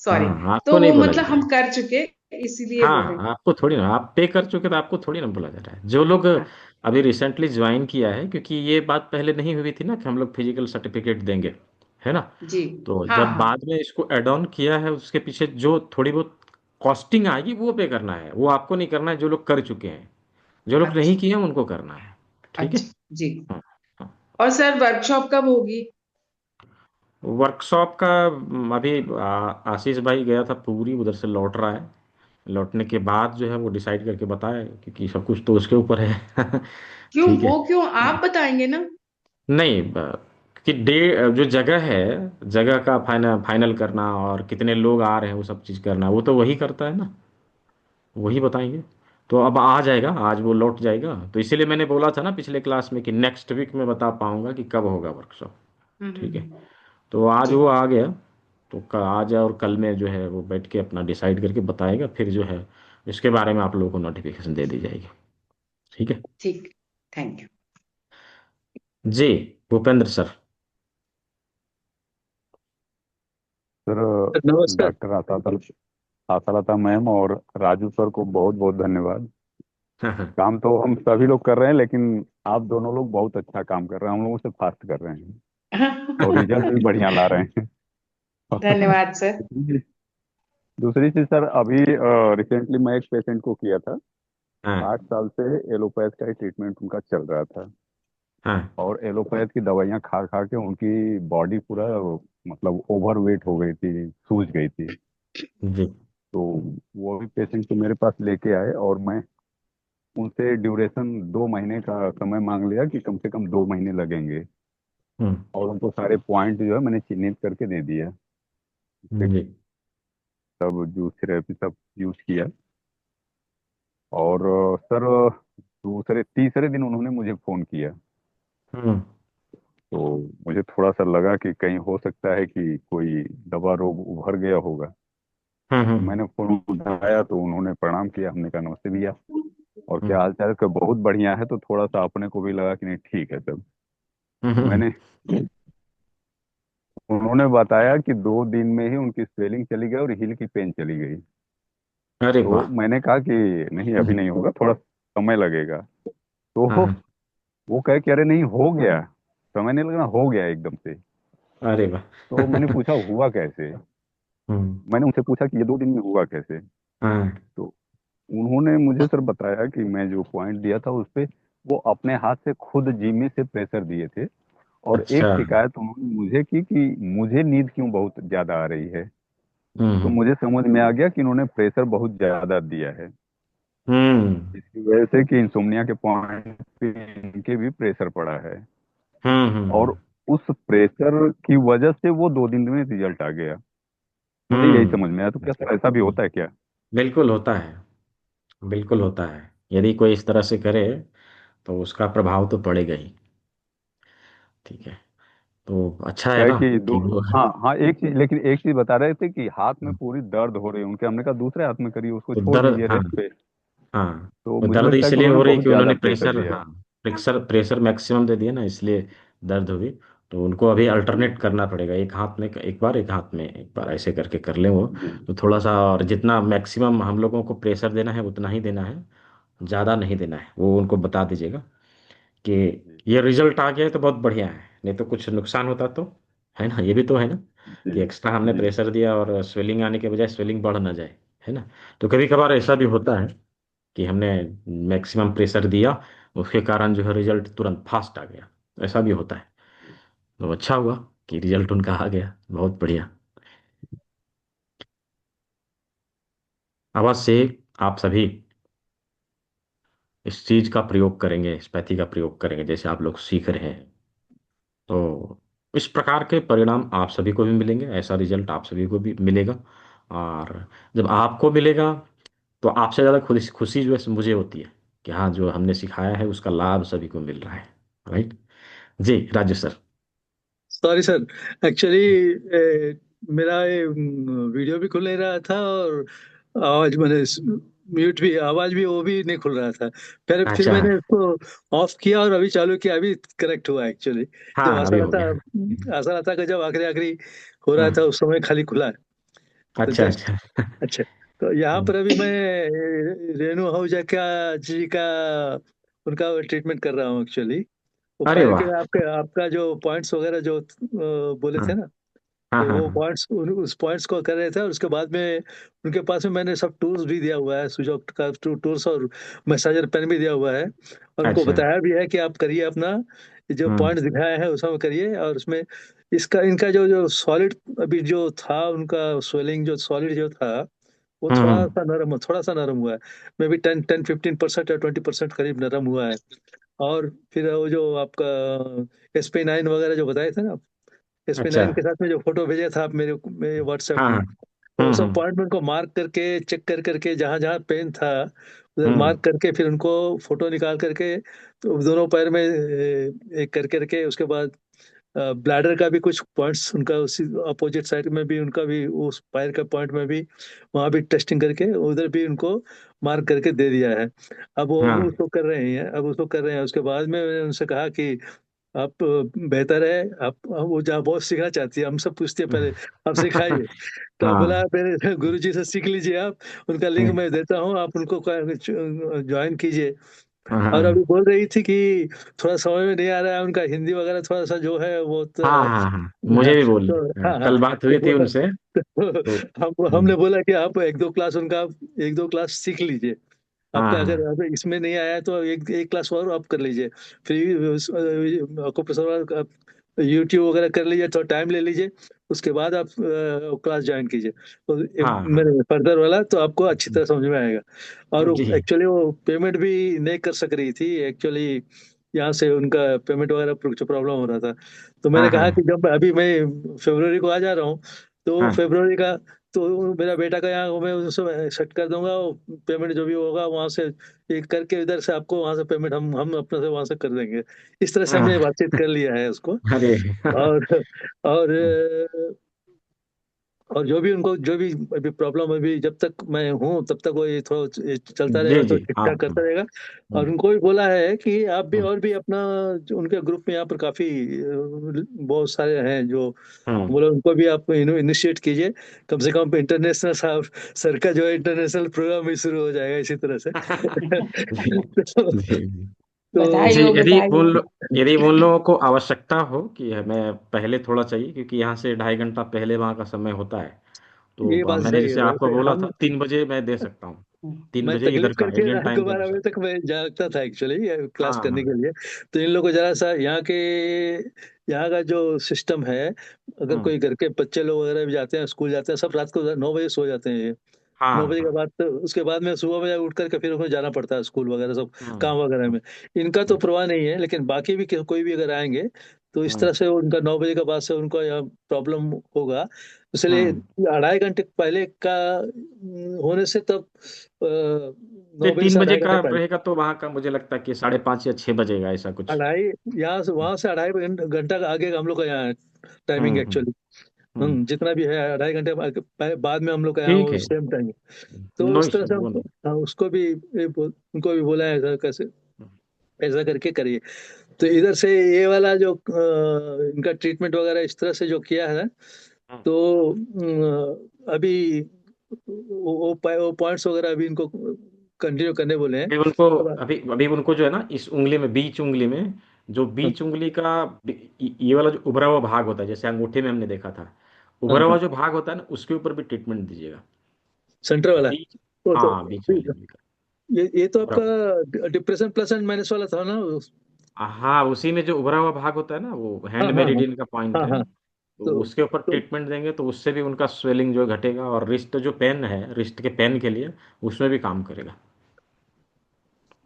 सॉरी। हाँ, आपको तो नहीं वो बोला जा मतलब रहा हम है। कर चुके, इसीलिए बोल रहे हैं। हाँ, आपको थोड़ी ना, आप पे कर चुके तो आपको थोड़ी ना बोला जा रहा है। जो लोग हाँ अभी रिसेंटली ज्वाइन किया है, क्योंकि ये बात पहले नहीं हुई थी ना कि हम लोग फिजिकल सर्टिफिकेट देंगे, है ना। जी। तो हाँ जब हाँ। बाद में इसको एड ऑन किया है, उसके पीछे जो थोड़ी बहुत कॉस्टिंग आएगी वो पे करना है, वो आपको नहीं करना है, जो लोग कर चुके हैं। जो लोग नहीं अच्छा किए हैं उनको करना है। ठीक है। अच्छा। जी। हाँ। हाँ। और सर वर्कशॉप कब होगी? वर्कशॉप का अभी आशीष भाई गया था पूरी, उधर से लौट रहा है। लौटने के बाद जो है वो डिसाइड करके बताए, क्योंकि सब कुछ तो उसके ऊपर है। क्यों, ठीक है। वो क्यों, आप बताएंगे ना? नहीं, कि डे जो जगह है, जगह का फाइनल करना और कितने लोग आ रहे हैं वो सब चीज़ करना, वो तो वही करता है ना, वही बताएंगे। तो अब आ जाएगा, आज वो लौट जाएगा, तो इसीलिए मैंने बोला था ना पिछले क्लास में कि नेक्स्ट वीक में बता पाऊंगा कि कब होगा वर्कशॉप। ठीक है। हम्म। तो आज जी। वो आ गया, तो आज और कल में जो है वो बैठ के अपना डिसाइड करके बताएगा, फिर जो है इसके बारे में आप लोगों को नोटिफिकेशन दे दी जाएगी। ठीक है। ठीक। Thank you. जी, भूपेंद्र सर। सर, नमस्कार। डॉक्टर आशालता मैम और राजू सर को बहुत बहुत धन्यवाद। हाँ हाँ। काम तो हम सभी लोग कर रहे हैं, लेकिन आप दोनों लोग बहुत अच्छा काम कर रहे हैं, हम लोगों से फास्ट कर रहे हैं और रिजल्ट भी बढ़िया ला रहे हैं। धन्यवाद सर। दूसरी चीज सर, अभी रिसेंटली मैं एक पेशेंट को किया था। हाँ 8 साल से एलोपैथ का ही ट्रीटमेंट उनका चल रहा था, हाँ। और एलोपैथ की दवाइयाँ खा खा के उनकी बॉडी पूरा मतलब ओवरवेट हो गई थी, सूज गई थी। जी। तो वो भी पेशेंट को मेरे पास लेके आए और मैं उनसे ड्यूरेशन 2 महीने का समय मांग लिया कि कम से कम 2 महीने लगेंगे। हम्म। और उनको सारे पॉइंट जो है मैंने चिन्हित करके दे दिया। जी। सब जूस थेरेपी सब यूज किया। और सर दूसरे तीसरे दिन उन्होंने मुझे फोन किया। हम्म। तो मुझे थोड़ा सा लगा कि कहीं हो सकता है कि कोई दवा रोग उभर गया होगा। हम्म। तो मैंने फोन उठाया तो उन्होंने प्रणाम किया, हमने कहा नमस्ते भैया, और क्या हम्म। हाल चाल? का बहुत बढ़िया है। तो थोड़ा सा अपने को भी लगा कि नहीं ठीक है सब। हम्म। मैंने उन्होंने बताया कि 2 दिन में ही उनकी स्वेलिंग चली गई और हील की पेन चली गई। अरे तो वाह। मैंने कहा कि नहीं अभी नहीं होगा, थोड़ा समय लगेगा। तो हाँ, हाँ। वो कहे कि अरे नहीं हो गया, समय नहीं लगना, हो गया एकदम से। अरे वाह। तो मैंने पूछा हुआ कैसे? हम्म। मैंने उनसे पूछा कि ये 2 दिन में हुआ कैसे? हाँ। तो उन्होंने मुझे सर बताया कि मैं जो पॉइंट दिया था उस पे वो अपने हाथ से खुद जीमे से प्रेशर दिए थे। और एक अच्छा। शिकायत उन्होंने मुझे की कि मुझे नींद क्यों बहुत ज्यादा आ रही है। तो हम्म। मुझे समझ में आ गया कि इन्होंने प्रेशर बहुत ज्यादा दिया है, हम्म। इसकी वजह से कि इंसोम्निया के पॉइंट पे इनके भी प्रेशर पड़ा है। हम्म। और उस प्रेशर की वजह से वो 2 दिन में रिजल्ट आ गया। मुझे यही हम्म। समझ में आया। तो क्या सर ऐसा भी होता है क्या? बिल्कुल होता है। बिल्कुल होता है। यदि कोई इस तरह से करे तो उसका प्रभाव तो पड़ेगा ही। ठीक है। तो अच्छा है क्या है ना कि कि दो, वो। हाँ हाँ, एक चीज, लेकिन एक चीज बता रहे थे कि हाथ में पूरी दर्द हो रही है उनके। हमने कहा दूसरे हाथ में करिए, उसको तो छोड़ दर्द, दीजिए हाँ। रेस्ट पे। हाँ। तो वो मुझे दर्द लगता है कि इसलिए उन्होंने हो रही बहुत कि ज्यादा उन्होंने प्रेशर प्रेशर, दिया हाँ, है। प्रेशर प्रेशर मैक्सिमम दे दिया ना, इसलिए दर्द हुई। तो उनको अभी अल्टरनेट करना पड़ेगा, एक हाथ में एक बार, एक हाथ में एक बार, ऐसे करके कर लें वो। जी तो थोड़ा सा, और जितना मैक्सिमम हम लोगों को प्रेशर देना है उतना ही देना है, ज़्यादा नहीं देना है, वो उनको बता दीजिएगा कि जी ये रिजल्ट आ गया है तो बहुत बढ़िया है, नहीं तो कुछ नुकसान होता तो, है ना, ये भी तो है ना, जी कि एक्स्ट्रा हमने जी प्रेशर दिया और स्वेलिंग आने के बजाय स्वेलिंग बढ़ ना जाए, है ना। तो कभी कभार ऐसा भी होता है कि हमने मैक्सिमम प्रेशर दिया, उसके कारण जो है रिजल्ट तुरंत फास्ट आ गया, ऐसा भी होता है। तो अच्छा हुआ कि रिजल्ट उनका आ गया, बहुत बढ़िया। अवश्य आप सभी इस चीज का प्रयोग करेंगे, स्पैथी का प्रयोग करेंगे जैसे आप लोग सीख रहे हैं, तो इस प्रकार के परिणाम आप सभी को भी मिलेंगे, ऐसा रिजल्ट आप सभी को भी मिलेगा। और जब आपको मिलेगा तो आपसे ज़्यादा खुशी खुशी जो है सो मुझे होती है कि हाँ, जो हमने सिखाया है उसका लाभ सभी को मिल रहा है। राइट। जी Raju sir. Sorry sir, actually मेरा ये वीडियो भी खुल नहीं रहा था, और आवाज मैंने म्यूट भी, आवाज भी वो भी नहीं खुल रहा था। फिर अच्छा। मैंने उसको ऑफ किया और अभी चालू किया, अभी करेक्ट हुआ एक्चुअली। जब हाँ, ऐसा अभी हो रहता, गया। ऐसा रहता कि जब आखिरी आखिरी हो रहा था हम्म। उस समय खाली खुला है। तो अच्छा, जस्ट, अच्छा। अच्छा। तो यहाँ हम्म। पर अभी मैं रेणु आहूजा का जी का उनका ट्रीटमेंट कर रहा हूँ एक्चुअली। वो अरे पैर के वाह। आपके आपका जो पॉइंट्स वगैरह जो बोले हाँ, थे ना, हाँ, तो हाँ, वो हाँ। पॉइंट्स, उस पॉइंट्स को कर रहे थे। और उसके बाद में उनके पास में मैंने सब टूल्स भी दिया हुआ है, सुजॉक का टूल्स और मैसाजर पेन भी दिया हुआ है। और उनको अच्छा। बताया भी है कि आप करिए अपना, जो हम्म। पॉइंट्स दिखाया है उसमें करिए। और उसमें इसका इनका जो जो सॉलिड अभी जो था, उनका स्वेलिंग जो सॉलिड जो था वो हम्म। थोड़ा सा नरम हुआ है। मे बी 10-15% या 20% करीब नरम हुआ है। और फिर वो जो आपका SP9 वगैरह जो बताए थे ना, अच्छा। SP9 के साथ में जो फोटो भेजा था आप मेरे व्हाट्सएप हाँ, में, हाँ। तो वो सब हम्म। पॉइंट में उनको मार्क करके, चेक कर करके, जहां जहां पेन था उधर हम्म। मार्क करके, फिर उनको फोटो निकाल करके, तो दोनों पैर में एक कर करके, उसके बाद ब्लैडर का भी कुछ पॉइंट्स उनका उसी अपोजिट साइड में भी, उनका भी उस पैर का पॉइंट में भी वहां भी टेस्टिंग करके उधर भी उनको मार्क करके दे दिया है। अब वो हाँ। उसको कर रहे हैं, अब उसको कर रहे हैं। उसके बाद में मैंने उनसे कहा कि आप बेहतर है, आप, वो जहाँ बहुत सीखना चाहती है, हमसे पूछती है पहले आप सिखाइए। तो बोला हाँ। मेरे गुरु जी से सीख लीजिए आप, उनका लिंक मैं देता हूँ, आप उनको ज्वाइन कीजिए। हाँ, और अभी हाँ, बोल रही थी कि थोड़ा समझ में नहीं आ रहा है उनका हिंदी वगैरह, थोड़ा सा जो है वो तो, हाँ, हाँ, हाँ, हाँ, मुझे भी बोल, तो हाँ, हाँ हाँ, कल बात तो हुई थी उनसे। तो हमने बोला कि आप एक दो क्लास उनका, एक दो क्लास सीख लीजिए। हाँ, आपका अगर हाँ, अगर इसमें नहीं आया है तो एक एक क्लास और आप कर लीजिए। फिर आपको प्रोफेसर यूट्यूब वगैरह कर लीजिए, थोड़ा टाइम ले लीजिए, उसके बाद आप क्लास ज्वाइन कीजिए, तो हाँ हाँ मेरे फर्दर वाला तो आपको अच्छी तरह समझ में आएगा। और जी एक्चुअली वो पेमेंट भी नहीं कर सक रही थी एक्चुअली, यहाँ से उनका पेमेंट वगैरह कुछ प्रॉब्लम हो रहा था। तो मैंने हाँ कहा हाँ कि जब अभी मैं फरवरी को आ जा रहा हूँ, तो हाँ फरवरी का तो मेरा बेटा का यहाँ मैं उसमें सेट कर दूंगा, पेमेंट जो भी होगा वहां से ये करके इधर से आपको वहां से पेमेंट हम अपने से वहां से कर देंगे। इस तरह से हमने हाँ, बातचीत कर लिया है उसको। अरे और और और जो भी उनको जो भी अभी प्रॉब्लम अभी जब तक मैं हूँ तब तक वो ये थोड़ा ये चलता जी रहेगा, तो जी ठीक हाँ ठाक करता रहेगा। हम्म, और उनको भी बोला है कि आप भी हम्म, और भी अपना जो उनके ग्रुप में यहाँ पर काफी बहुत सारे हैं जो हम्म, बोले, उनको भी आप इनिशिएट कीजिए, कम से कम इंटरनेशनल साहब सर का जो है इंटरनेशनल प्रोग्राम भी शुरू हो जाएगा इसी तरह से। जी तो, जी बधाई जी हो, यदि बधाई हो। यदि उन लोगों को आवश्यकता हो कि हमें पहले थोड़ा चाहिए, क्योंकि यहाँ से 2.5 घंटा पहले वहाँ का समय होता है, तो ये बात मैंने सही है जैसे सर, आपको तो बोला था हम 3 बजे मैं दे सकता हूँ, 3 बजे तकलीफ इधर का करके इंडियन रात टाइम को के 12 बजे अनुसार। तक मैं जागता था एक्चुअली क्लास हाँ करने हाँ के लिए। तो इन लोगों को जरा सा यहाँ का जो सिस्टम है, अगर हम्म कोई घर के बच्चे लोग वगैरह भी जाते हैं, स्कूल जाते हैं, सब रात को 9 बजे सो जाते हैं ये। नौ हाँ बजे के हाँ बाद तो उसके बाद में सुबह में उठ करके फिर उन्हें जाना पड़ता है स्कूल वगैरह सब हम्म काम वगैरह हम्म में। इनका तो हम्म परवाह नहीं है, लेकिन बाकी भी कोई भी अगर आएंगे तो इस हम्म तरह से उनका 9 बजे के बाद से उनको यहाँ प्रॉब्लम होगा। इसलिए हम्म। 2.5 घंटे पहले का होने से तब नहीं, 9 बजे तीन से बजे अढ़ाई का घंटे पहले, रहेगा तो वहाँ का मुझे लगता है कि 5:30 या 6 बजेगा, ऐसा कुछ। अढ़ाई यहाँ से वहां से 2.5 घंटा का आगे का हम लोग का यहाँ टाइमिंग हम्म हम्म एक्चुअली। हम्म। जितना भी है 2.5 घंटे बाद में हम लोग का यहाँ ठीक वो है, सेम टाइम। तो नो उस तरह इशू से वो नहीं। हाँ, उसको भी उनको भी बोला है ऐसा कैसे ऐसा करके करिए। तो इधर से ये वाला जो इनका ट्रीटमेंट वगैरह इस तरह से जो किया है, हम्म। तो अभी वो पॉइंट्स वगैरह अभी इनको कंटिन्यू करने बोले हैं। अभी उनको अब अभी अभी उनको जो है ना, इस उंगली में, बीच उंगली में, जो हाँ बीच उंगली का ये वाला जो उभरा हुआ भाग होता है, जैसे अंगूठे में हमने देखा था, हाँ उभरा हाँ, हुआ जो भाग होता है ना, उसके ऊपर भी ट्रीटमेंट दीजिएगा। सेंटर वाला बीच, वो तो हाँ बीच वाली उंगली का ये तो उभरा हुआ। आपका डिप्रेशन प्लस एंड माइनस वाला था ना हाँ, उसी में जो उभरा हुआ भाग होता है ना, वो हाँ हैंड हाँ हाँ मेरिडियन का पॉइंट हाँ है। हाँ। तो तो उसके ऊपर तो ट्रीटमेंट देंगे तो उससे भी उनका स्वेलिंग जो घटेगा, और रिस्ट जो पेन है, रिस्ट के पेन के लिए उसमें भी काम करेगा।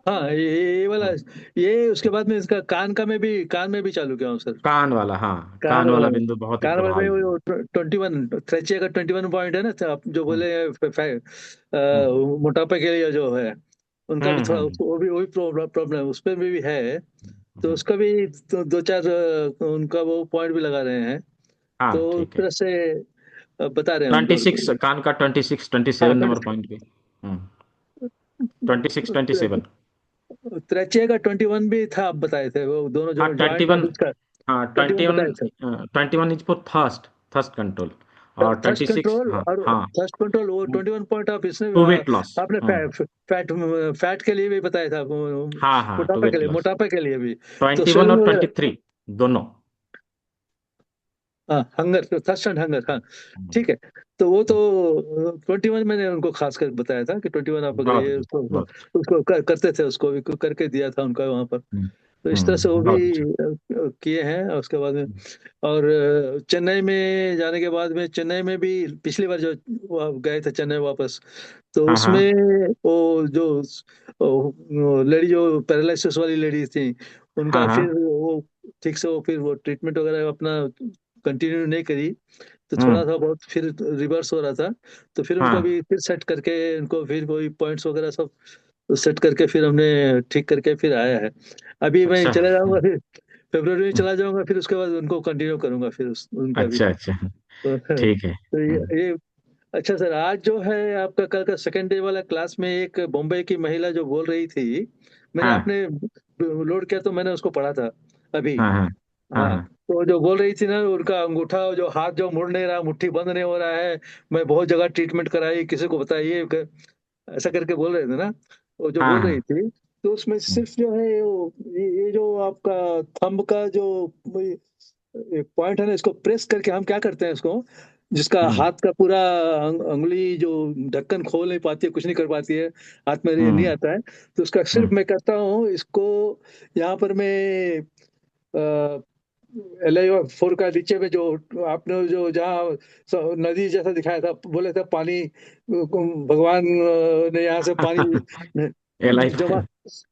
हाँ, ये वाला, हम्म। ये उसके बाद में इसका कान में भी चालू किया हूँ सर। कान वाला, हाँ कान कान वाला वाला बिंदु बहुत ही कान वाला में प्रभावी है। वो 21 थ्रेचिया का 21 पॉइंट है ना, तो आप जो हम्म बोले हम्म मोटापे के लिए जो है उनका भी थोड़ा हम्म वो भी वही प्रॉब्लम उस पर भी है। तो हम्म। उसका भी तो 2-4 उनका वो पॉइंट भी लगा रहे हैं। हाँ तो उस ठीक है। तरह से बता रहे हैं उनको। 26 कान का 26 हाँ 27 नंबर पॉइंट पे। 26 27। त्रेचिया का 21 भी था, आप बताए थे वो दोनों हाँ जो ज्वाइंट का 21। बीच का हाँ 21 21। बताए थे। 21 is for thirst, thirst control. और थर्स्ट 26, कंट्रोल हाँ और हाँ, थर्स्ट कंट्रोल वो 21 पॉइंट आप इसमें टू वेट लॉस। आपने फैट फैट के लिए भी बताया था, हाँ हाँ, टू वेट लॉस। मोटापे के लिए भी। तो 21 स्वेलिंग और वगैरह 23 दोनों। हाँ, हंगर थर्स्ट एंड हंगर हाँ, हम्म, ठीक है। तो वो तो 21 मैंने उनको खास कर बताया था कि 21 आप अगर बहुत ये अच्छा, उसको बहुत अच्छा। करते थे, उसको भी करके दिया था उनका वहां पर। तो इस तरह से वो भी बहुत अच्छा। किए हैं। और उसके बाद में और चेन्नई में जाने के बाद में, चेन्नई में भी पिछली बार जो वो आप गए थे चेन्नई वापस, तो हाँ उसमें हाँ वो जो लेडी जो पैरालिसिस वाली लेडी थी, हाँ उनका हाँ। फिर वो ठीक से वो फिर वो ट्रीटमेंट वगैरह अपना कंटिन्यू नहीं करी, तो थोड़ा हम्म सा बहुत फिर रिवर्स हो रहा था। तो फिर उनको हाँ। भी फिर सेट करके उनको फिर कोई पॉइंट्स वगैरह सब सेट करके फिर हमने ठीक करके फिर आया है। अभी मैं अच्छा चला जाऊंगा फिर फरवरी में चला जाऊंगा, फिर उसके बाद उनको कंटिन्यू करूंगा फिर उनका भी। अच्छा अच्छा, ठीक है। तो ये अच्छा सर, आज जो है आपका कल का सेकेंड डे वाला क्लास में एक बॉम्बे की महिला जो बोल रही थी, मैंने हाँ आपने लोड किया तो मैंने उसको पढ़ा था अभी। हाँ हाँ हाँ हाँ, हाँ तो जो बोल रही थी ना, उनका अंगूठा जो हाथ जो मुड़ नहीं रहा, मुट्ठी बंद नहीं हो रहा है, मैं बहुत जगह ट्रीटमेंट कराई, किसी को बताइए ऐसा करके बोल रहे थे ना, वो जो हाँ बोल रही हाँ। थी। तो उसमें सिर्फ जो है वो ये जो आपका थंब का जो पॉइंट है ना, इसको प्रेस करके हम क्या करते हैं इसको, जिसका हम्म हाथ का पूरा अंगुली जो ढक्कन खोल नहीं पाती है, कुछ नहीं कर पाती है, हाथ में नहीं हम्म आता है, तो उसका सिर्फ हम्म मैं करता हूँ इसको। यहाँ पर मैं LI4 का नीचे में जो आपने जो जहाँ नदी जैसा दिखाया था, बोले थे पानी भगवान ने यहाँ से पानी एल आई जमा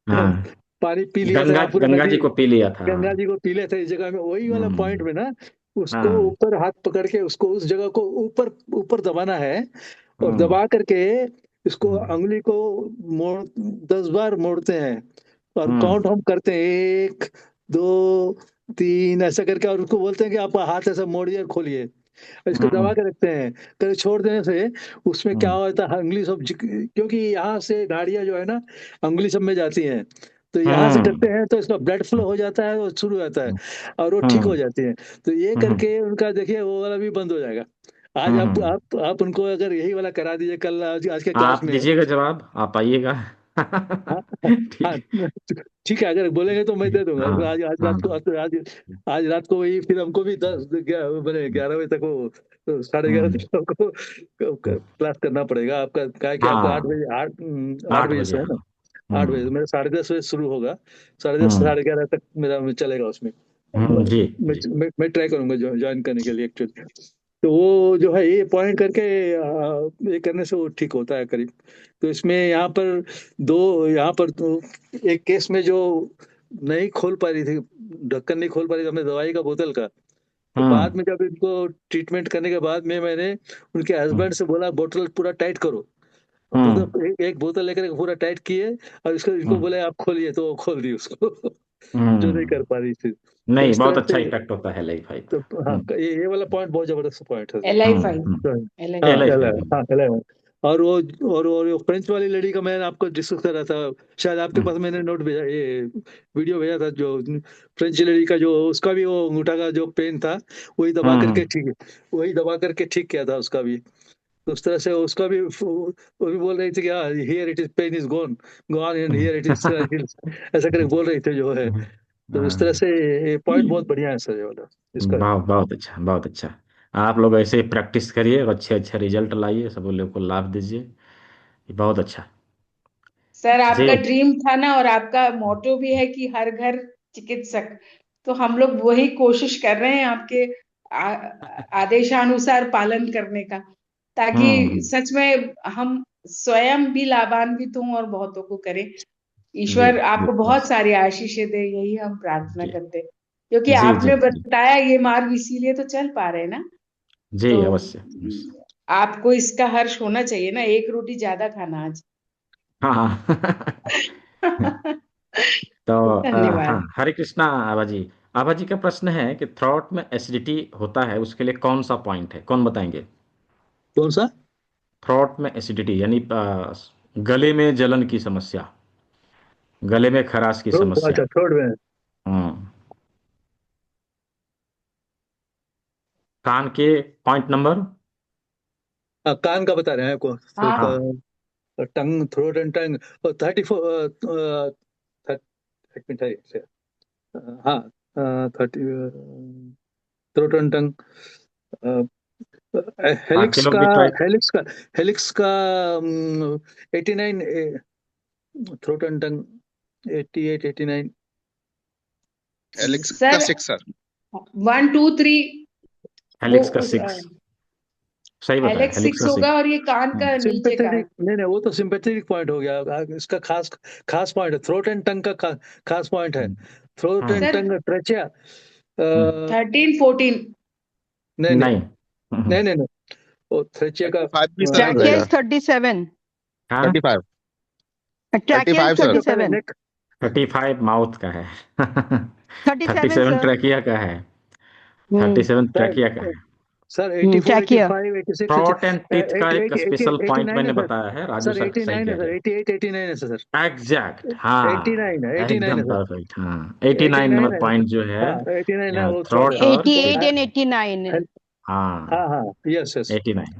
हाँ, पानी पी लिया था, गंगा यहाँ पूरा गंगा नदी जी को पी लिया था। गंगा जी को पी लिया था इस जगह में, वही वाला पॉइंट हम्म, में ना उसको हाँ, ऊपर हाथ पकड़ के उसको उस जगह को ऊपर ऊपर दबाना है, और हम्म, दबा करके इसको हम्म, अंगुली को मोड़ 10 बार मोड़ते हैं, और हम्म, काउंट हम करते हैं 1 2 3 ऐसा करके, और उसको बोलते हैं कि आप हाथ ऐसा मोड़िए और खोलिए, और इसको हम्म, दबा के रखते हैं। कभी छोड़ देने से उसमें क्या हम्म, होता है, अंगुली सब क्योंकि यहाँ से नाड़ियाँ जो है ना अंगुली सब में जाती हैं, तो यहाँ से हम्म, करते हैं तो इसका ब्लड फ्लो हो जाता है और शुरू हो जाता है, और वो ठीक हो हम्म, जाती है। तो ये हम्म, करके उनका देखिए वो वाला भी बंद हो जाएगा। आज आप हम्म। आप आप उनको अगर यही वाला करा दीजिए कल, आज के क्लास आप में। दीजिएगा जवाब, आप आइएगा। हाँ ठीक हाँ, है। ठीक है, अगर बोलेंगे तो मैं दे दूंगा। हाँ, आज आज रात को हाँ, आज रात को वही, फिर हमको भी 11 बजे तक वो, तो 11:30 हम्म, तक हमको क्लास करना पड़ेगा आपका, क्या कि आपका 8 हाँ, बजे 8 8 बजे बजे से है ना। हाँ। 8 बजे हम्म, मेरा 10:30 बजे शुरू होगा, 10:30 से हम्म, 11:30 तक मेरा चलेगा उसमें। जी, मैं जी, मैं ट्राई करूंगा ज्वाइन करने के लिए एक्चुअली। तो वो जो है ये पॉइंट करके ये करने से वो ठीक होता है करीब। तो इसमें यहाँ पर यहाँ पर तो एक केस में जो नहीं खोल पा रही थी, ढक्कन नहीं खोल पा रही थी अपने दवाई का बोतल का, तो हम्म, बाद में जब इनको ट्रीटमेंट करने के बाद में मैंने उनके हस्बैंड हम्म, से बोला बोतल पूरा टाइट करो, और हम्म, एक बोतल लेकर के पूरा टाइट किए, और इनको हम्म, बोले आप खोलिए, तो वो खोल दी उसको जो नहीं हम्म। कर पा रही थी। तो नहीं, इस बहुत तरह अच्छा से, इफेक्ट होता है लाइफ फाइव तो का। हाँ, ये वाला पॉइंट बहुत जबरदस्त पॉइंट है सर। LI5 हाँ एल आई LI5 फाइव हाँ 11। और वो फ्रेंच वाली लड़ी का मैंने आपको डिस्कस कर रहा था, शायद आपके पास मैंने नोट भेजा, ये वीडियो भेजा था, जो फ्रेंच लड़ी का जो उसका भी वो अंगूठा का जो पेन था, वही दबा करके ठीक वही दबा करके ठीक किया था उसका भी। तो उस तरह से उसका भी वो भी बोल रही थी कि हाँ here it is pen is gone gone and here it is ऐसा करके बोल रही थी जो है। तो इस तरह से ये पॉइंट बहुत बढ़िया है सर ये वाला इसका। बहुत बहुत अच्छा, बहुत अच्छा। आप लोग ऐसे ही प्रैक्टिस करिए और अच्छे अच्छे रिजल्ट लाइए, सब लोग को लाभ दीजिए। ये बहुत अच्छा। सर जी, आपका ड्रीम था ना, और आपका मोटो भी है कि हर घर चिकित्सक, तो हम लोग वही कोशिश कर रहे हैं आपके आदेशानुसार पालन करने का, ताकि हम्म, सच में हम स्वयं भी लाभान्वित हों और बहुतों को करें। जी, ईश्वर जी, आपको बहुत अवश्य। सारी आशीषें दे, यही हम प्रार्थना जी, करते हैं, क्योंकि जी, जी, आपने जी, बताया ये मार्ग, इसीलिए तो चल पा रहे हैं ना। जी, तो अवश्य अवश्य। आपको इसका हर्ष होना चाहिए ना, एक रोटी ज्यादा खाना आज। हाँ, हाँ। तो हाँ, धन्यवाद। हरे कृष्णा आबा जी। आबा जी का प्रश्न है कि थ्रॉट में एसिडिटी होता है, उसके लिए कौन सा पॉइंट है, कौन बताएंगे? कौन सा? थ्रॉट में एसिडिटी यानी गले में जलन की समस्या, गले में खराश की समस्या। अच्छा थर्ड में। हम्म, कान के पॉइंट नंबर। कान का बता रहे हैं आपको, हाँ हाँ, टंग, थ्रोट एंड टंग, 34 मिनट है। हाँ 30, थ्रोट एंड टंग, बाकी हेलिक्स लोग का भी ट्राई। हेलिक्स का हेलिक्स का 89, थ्रोट एंड टंग 88 89। एलेक्स का सर, 6 सर। 1 2 3 वो हेलिक्स का 6 सही बताया, हेलेक्स हेलिक्स 6 का होगा, 6। और ये कान का नीचे का है। सिंपैथेटिक, नहीं नहीं, वो तो सिंपैथेटिक पॉइंट हो गया। इसका खास खास पॉइंट है, थ्रोट एंड टंग का खास पॉइंट है। Throat and hmm, sir tongue trachea, hmm, 13 14 नहीं नहीं नहीं। नहीं नहीं नहीं, वो ट्रेचिया का 35 भी सर Trachea रहेगा। is 37. हाँ, 35 Trachea is 35 sir. 37. Neck. 35 mouth का है। 37, 37 sir. ट्रैकिया का है। Hmm. 37 सर ट्रैकिया का है। Sir 84 Trachea. 85 86 throat and teeth का 80 एक 80 स्पेशल 80 पॉइंट 89 है मैंने सर। बताया है, राजू सर सर सही 89 है कह सर, रहे 88 89 है सर। हैं। एग्जैक्ट, हाँ, 89 है, 89 एकदम है सर, परफेक्ट, हाँ। 89 89 नंबर है। पॉइंट जो है, हाँ 89 है, वो थ्रोट है। 88 टीथ। and 89. हाँ, हाँ हाँ, यस यस, 89।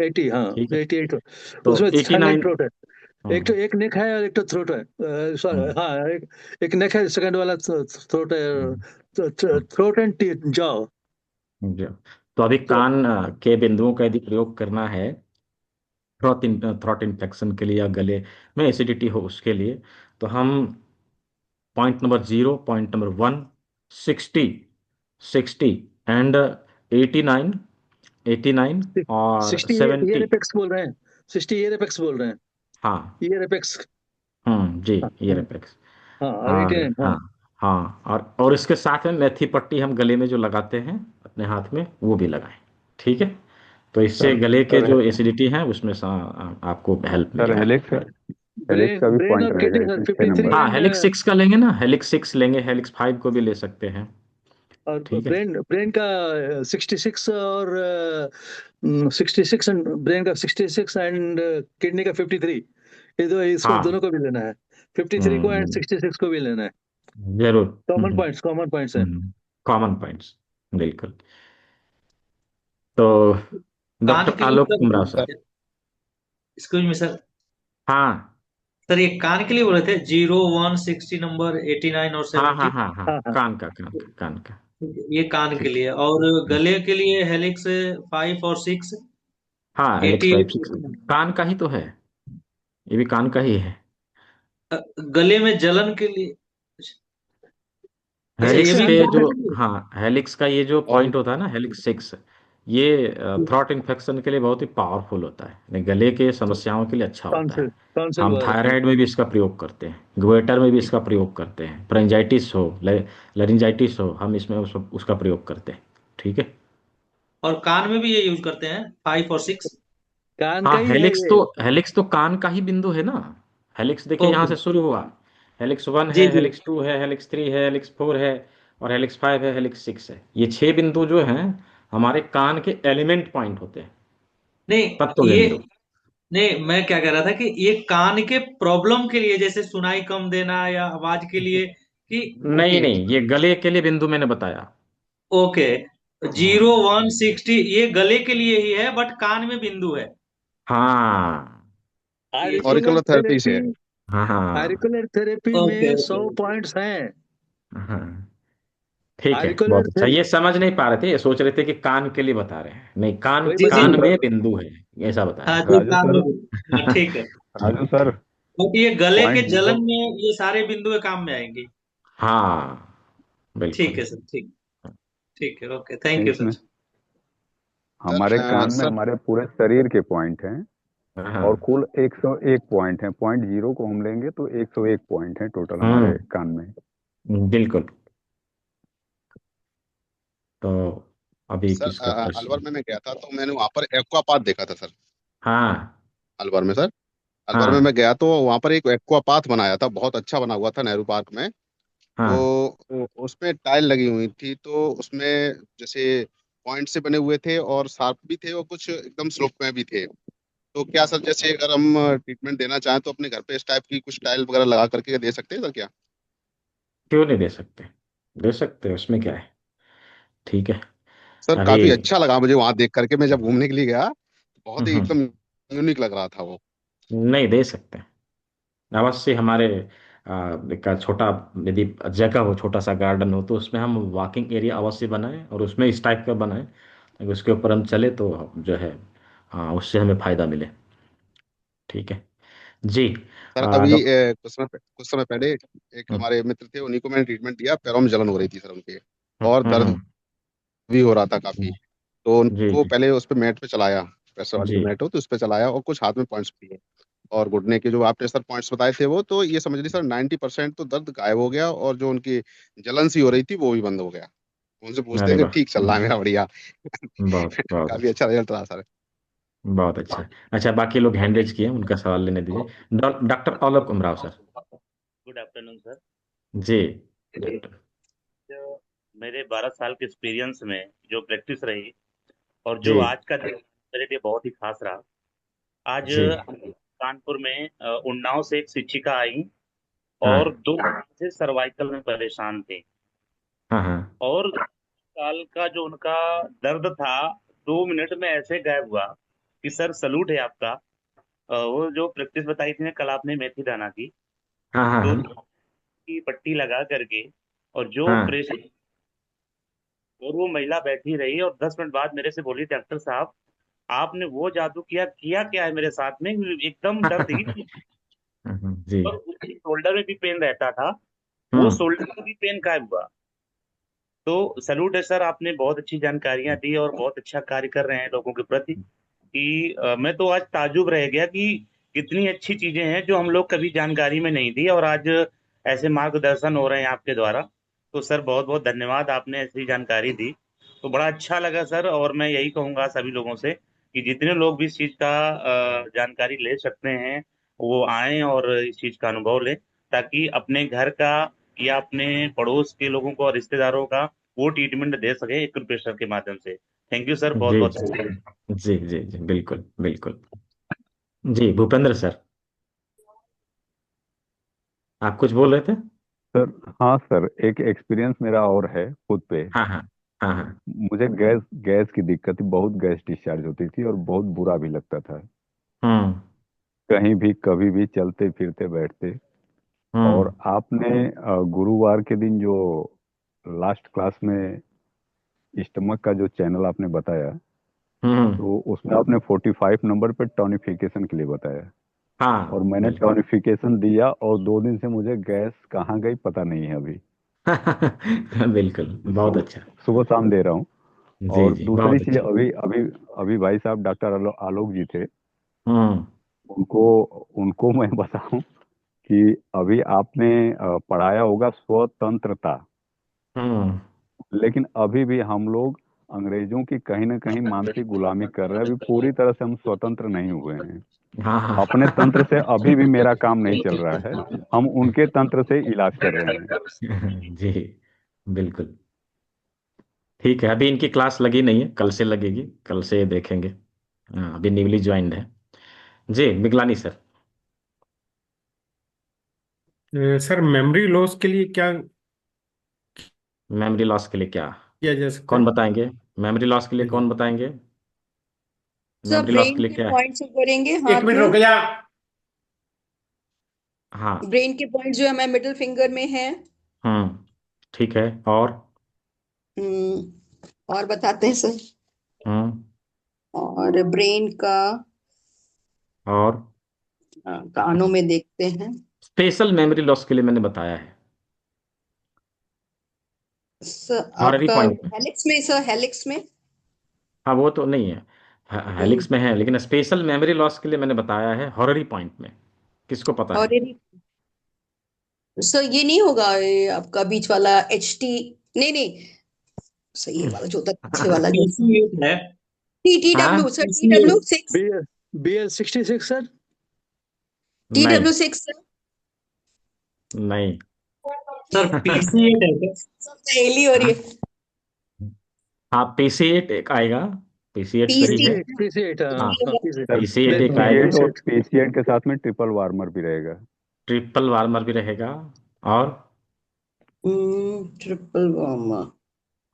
80, हाँ ठीक है, 88। तो उसमें टंग एंड 89। थ्रोट है। एक तो हम्म, एक नेक है और एक तो थ्रोट है, हम्म, हाँ एक नेक है, सेकंड वाला थ्रोट हम्म, है, हम्म, थ्रोट एंड जाओ। जी। तो अभी तो कान के बिंदुओं का यदि प्रयोग करना है थ्रॉट इन्फेक्शन के लिए या गले में एसिडिटी हो उसके लिए, तो हम point number 0, point number 1, 60, 60 and 89, 89 और 60 ईयर 70। एपेक्स बोल रहे हैं, 60 ईयर एपेक्स बोल रहे हैं, हाँ ईयर एपेक्स। जी, हाँ ईयर एपेक्स। हाँ, और और 89, हाँ। हाँ, हाँ, और इसके साथ में मेथी पट्टी हम गले में जो लगाते हैं अपने हाथ में, वो भी लगाएं। ठीक है, तो इससे सर गले के सर जो एसिडिटी है उसमें आपको हेल्प सर मिलेगा। हेलिक्स हेलिक्स ब्रेन का भी ब्रेन पॉइंट और रहेगा किडनी सर, इसमें 6 53 नंबर। हाँ, एंड हेलिक्स 6 का लेंगे ना, हेलिक्स 6 लेंगे, हेलिक्स 5 को भी ले सकते हैं। और ठीक है, ब्रेन ब्रेन का 66 और 66 एंड ब्रेन का 66 एंड किडनी का 53, ये दो, इसको हाँ, दोनों को भी लेना है, 53 को एंड हम्म, 66 को भी लेना है। जरूर। कॉमन पॉइंट्स है। कॉमन पॉइंट्स, बिल्कुल। तो कान डॉक्टर के लिए Alok Kumrao sir. Sir, excuse me sir, हाँ, सर ये कान के लिए बोले थे 0, 1, 60 नंबर, 89 और हाँ, हाँ, 70। हाँ, हाँ, हाँ हाँ। कान का। ये कान के ठीक। लिए, और गले के लिए हेलिक्स 5 और 6, हाँ, हेलिक्स 5, 6 88। कान का ही तो है, ये भी कान का ही है। गले में जलन के लिए, अच्छा ये हेलिक्स भी के कान जो, के लिए। हाँ, हेलिक्स का ये जो और पॉइंट होता है ना, हेलिक्स 6, ये थ्रॉट इन्फेक्शन के लिए बहुत ही पावरफुल होता है, यानी गले के समस्याओं के लिए अच्छा होता है। टॉन्सिल हम वगैरह, हाँ। थायराइड में भी इसका प्रयोग करते हैं, ग्वेटर में भी इसका प्रयोग करते हैं, फ्रेंजाइटिस हो, लरिंजाइटिस हो, हम इसमें उसका प्रयोग करते हैं। ठीक है। और कान में भी ये यूज करते हैं 5 और 6। कान का हाँ, ही है हेलिक्स ये। तो हेलिक्स तो कान का ही बिंदु है ना। हेलिक्स देखिए यहाँ ओके, से शुरू हुआ, हेलिक्स 1 जी है, जी। हेलिक्स 2 है, हेलिक्स 3 है, हेलिक्स 4 है, और हेलिक्स 5 है, हेलिक्स 6 है। ये 6 बिंदु जो हैं हमारे कान के एलिमेंट पॉइंट होते हैं, नहीं तत्व ये, बिंदु। नहीं मैं क्या कह रहा था कि ये कान के प्रॉब्लम के लिए, जैसे सुनाई कम देना या आवाज के लिए, कि नहीं, नहीं, ये गले के लिए बिंदु मैंने बताया। ओके, हाँ, 0, 1, 60 ये गले के लिए ही है, बट कान में बिंदु है। हाँ, ये ऑरिकुलर चीज, ऑरिकुलर थेरेपी थेरेपी, से है। हाँ, हाँ, ऑरिकुलर थेरेपी ओके में ओके 100 ओके। पॉइंट्स हैं। हाँ, ठीक है, बहुत ऑरिकुलर अच्छा। ये समझ नहीं पा रहे थे, ये सोच रहे थे कि कान के लिए बता रहे हैं, नहीं, कान वही जी जी, बता कान रहा में हूँ। बिंदु है, ऐसा बताया हाँ है। जी, राजू कान सर में हाँ, ठीक है। राजू सर बट ये गले के पॉइंट जीरो जलन में ये सारे बिंदु काम में आएंगे। हाँ, ठीक बिल्कुल। है सर, ठीक, ठीक है, ओके, है थैंक यू इसमें। सर। हमारे कान में सर हमारे पूरे शरीर के पॉइंट हैं, हाँ, और कुल 101 पॉइंट हैं। पॉइंट जीरो को हम लेंगे तो 101 पॉइंट हैं टोटल हमारे कान में। बिल्कुल। तो अभी सर किसका अलवर प्रश्न? में मैं गया था तो मैंने वहां पर एक्वापाथ देखा था सर। हाँ, अलवर में सर, अलवर में हाँ, मैं गया तो वहां पर एक एक्वापाथ बनाया था, बहुत अच्छा बना हुआ था नेहरू पार्क में। तो हाँ, उसमें टाइल लगी हुई थी, तो उसमें जैसे पॉइंट से बने हुए थे और शार्प भी थे और कुछ एकदम स्लोप में भी थे। तो क्या सर, जैसे अगर हम ट्रीटमेंट देना चाहें तो अपने घर पे इस टाइप की कुछ टाइल वगैरह लगा करके दे सकते हैं सर क्या? क्यों नहीं दे सकते? दे सकते हैं, उसमें क्या है। ठीक है। सर अभी काफी अच्छा लगा मुझे वहां देख करके, मैं जब घूमने के लिए गया बहुत ही हम्म, एकदम यूनिक लग रहा था वो। नहीं, दे सकते हैं अवश्य। हमारे एक छोटा, यदि जगह हो, छोटा सा गार्डन हो, तो उसमें हम वॉकिंग एरिया अवश्य बनाएं, और उसमें इस टाइप का बनाएं ताकि उसके ऊपर हम चले तो जो है, हाँ, उससे हमें फायदा मिले। ठीक है जी। सर अभी डॉक्टर। कुछ समय पहले एक हमारे मित्र थे, उन्हीं को मैंने ट्रीटमेंट दिया, पैरों में जलन हो रही थी सर उनके, और दर्द भी हो रहा था काफी। तो जी, उनको जी, पहले उस पे मैट पे चलाया, प्रेशर वाली जो जी, मैट हो तो उस पे चलाया, और कुछ हाथ में पॉइंट्स दिए, और घुटने के जो आपने सर पॉइंट्स बताए थे वो, तो ये समझ लीजिए सर 90% तो दर्द गायब हो गया, और जो उनकी जलन सी हो रही थी वो भी बंद हो गया। उनसे पूछते अरे हैं कि वाह, ठीक चल रहा है मेरा, बढ़िया। बहुत बहुत काफी अच्छा, अच्छा रिजल्ट रहा सर। बहुत अच्छा। अच्छा, बाकी लोग हैंड रेज किए हैं, उनका सवाल लेने दीजिए। Doctor Alok Umrao sir. Good afternoon sir. जी, डॉक्टर। जो मेरे 12 साल के एक्सपीरियंस में जो प्रैक्टिस रही, और जो जी, आज का दिन मेरे लिए बहुत ही खास रहा। आज जी, कानपुर में उन्नाव से एक शिक्षिका आई, हाँ, और 2 साल से सर्वाइकल में परेशान थे, हाँ, हाँ, और 2 साल का जो उनका दर्द था 2 मिनट में ऐसे गायब हुआ कि सर सलूट है आपका। वो जो प्रैक्टिस बताई थी ना कल आपने मेथी दाना की, हाँ, हाँ, तो हाँ, की पट्टी लगा करके, और जो हाँ। प्रेशर, और वो महिला बैठी रही, और 10 मिनट बाद मेरे से बोली, डॉक्टर साहब आपने वो जादू किया, किया क्या है मेरे साथ में, एकदम दर्द ही नहीं। जी। और उसके शोल्डर में भी पेन रहता था, वो हम्म। शोल्डर में भी पेन गायब हुआ। तो सैल्यूट है सर, आपने बहुत अच्छी जानकारियां दी और बहुत अच्छा कार्य कर रहे हैं लोगों के प्रति। कि मैं तो आज ताजुब रह गया कि कितनी अच्छी चीजें हैं जो हम लोग कभी जानकारी में नहीं थी, और आज ऐसे मार्गदर्शन हो रहे हैं आपके द्वारा। तो सर बहुत बहुत धन्यवाद, आपने ऐसी जानकारी दी। तो बड़ा अच्छा लगा सर, और मैं यही कहूंगा सभी लोगों से कि जितने लोग भी इस चीज का जानकारी ले सकते हैं वो आएं और इस चीज का अनुभव लें, ताकि अपने घर का या अपने पड़ोस के लोगों को और रिश्तेदारों का वो ट्रीटमेंट दे सके एक्यूप्रेशर के माध्यम से। थैंक यू सर, बहुत जी बहुत जी शुक्रिया। जी जी जी, बिल्कुल बिल्कुल। जी भूपेंद्र सर, आप कुछ बोल रहे थे? सर हाँ सर, एक एक्सपीरियंस मेरा और है खुद पे। हाँ हाँ हाँ हाँ। मुझे गैस गैस की दिक्कत थी, बहुत गैस डिस्चार्ज होती थी और बहुत बुरा भी लगता था। हम्म कहीं भी कभी भी चलते फिरते बैठते। हम्म और आपने गुरुवार के दिन जो लास्ट क्लास में स्टमक का जो चैनल आपने बताया, हम्म। तो उसमें आपने 45 नंबर पे टॉनिफिकेशन के लिए बताया। और हाँ मैंने बिल्कुल। टॉनिफिकेशन दिया और 2 दिन से मुझे गैस कहाँ गई पता नहीं है अभी। बिल्कुल, बहुत अच्छा। सुबह शाम दे रहा हूँ। जी और जी, दूसरी बहुत चीज, अच्छा। अभी अभी अभी भाई साहब डॉक्टर आलोक जी थे, हम्म उनको उनको मैं बताऊं कि अभी आपने पढ़ाया होगा स्वतंत्रता, हम्म। लेकिन अभी भी हम लोग अंग्रेजों की कहीं ना कहीं मानसिक गुलामी कर रहे हैं। अभी पूरी तरह से हम स्वतंत्र नहीं हुए हैं। हाँ हाँ। अपने तंत्र से अभी भी मेरा काम नहीं चल रहा है। हम उनके तंत्र से इलाज कर रहे हैं। जी बिल्कुल। ठीक है, अभी इनकी क्लास लगी नहीं है, कल से लगेगी, कल से देखेंगे। हाँ, अभी न्यूली ज्वाइंड है। जी Miglani sir. Sir memory loss के लिए क्या मेमोरी लॉस के लिए क्या? किया जा सकता कौन है? बताएंगे? मेमोरी लॉस के लिए जी। कौन बताएंगे? सर मेमोरी लॉस ब्रेन के लिए के क्या है? पॉइंट्स करेंगे एक हाथ मिनट में। रुक जा। हाँ। ब्रेन के पॉइंट जो है हमारे मिडिल फिंगर में है। ठीक है। और? और बताते हैं सर। हम्म। और ब्रेन का और कानों में देखते हैं। स्पेशल मेमोरी लॉस के लिए मैंने बताया है, सर हॉररी आपका पॉइंट में। हेलिक्स में, सर हेलिक्स में। हाँ वो तो नहीं है, हेलिक्स में है, लेकिन स्पेशल मेमोरी लॉस के लिए मैंने बताया है हॉररी पॉइंट में। किसको पता है? और सर ये नहीं होगा, ये आपका बीच वाला एच टी। नहीं नहीं सर, ये वाला जो होता है पीछे वाला जो PC8 है। टी टी हाँ W sir, T W PC8 six. BL66 sir. T नहीं डब्ल्यू सिक्स सर। नहीं। सर PC8 है क्या? सब सहेली हो रही हाँ है। हाँ, PC8 एक आएगा, PC8 पी सही सी है। PC8 हाँ, सर PC8 एक आएगा। PC8 और PC8 के साथ में ट्रिपल वार्मर भी रहेगा। ट्रिपल वार्मर भी रहेगा। और ट्रिपल वार्मा।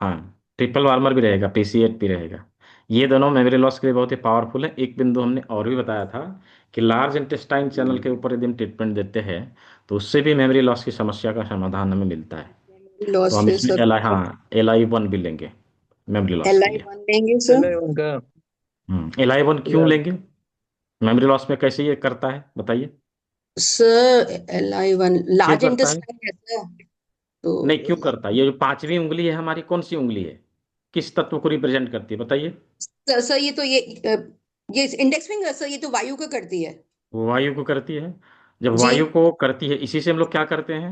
हाँ, ट्रिपल वार्मर भी रहेगा, PC8 भी रहेगा। ये दोनों मेमोरी लॉस के लिए बहुत ही पावरफुल है। एक बिंदु हमने और भी बताया था कि लार्ज इंटेस्टाइन चैनल के ऊपर यदि हम ट्रीटमेंट देते हैं तो उससे भी मेमोरी लॉस की समस्या का समाधान हमें मिलता है। तो लॉस हम है इसमें सर। LI1 भी लेंगे मेमोरी लॉस एल के आई लिए। वन लेंगे सर। उनका LI1 क्यों लेंगे? मेमोरी लॉस में कैसे ये करता है बताइए? सर एल आई वन क्यों लार्ज करता है? इंटेस्टाइन है सर। तो नहीं, क्यों करता है? ये जो पांचवी उंगली है हमारी, कौन सी उंगली है? किस तत्व को रिप्रेजेंट करती है बताइए? सर ये तो ये इंडेक्स फिंगर सर, ये तो वायु का करती है। वायु को करती है। जब जी वायु को करती है, इसी से हम लोग क्या करते हैं?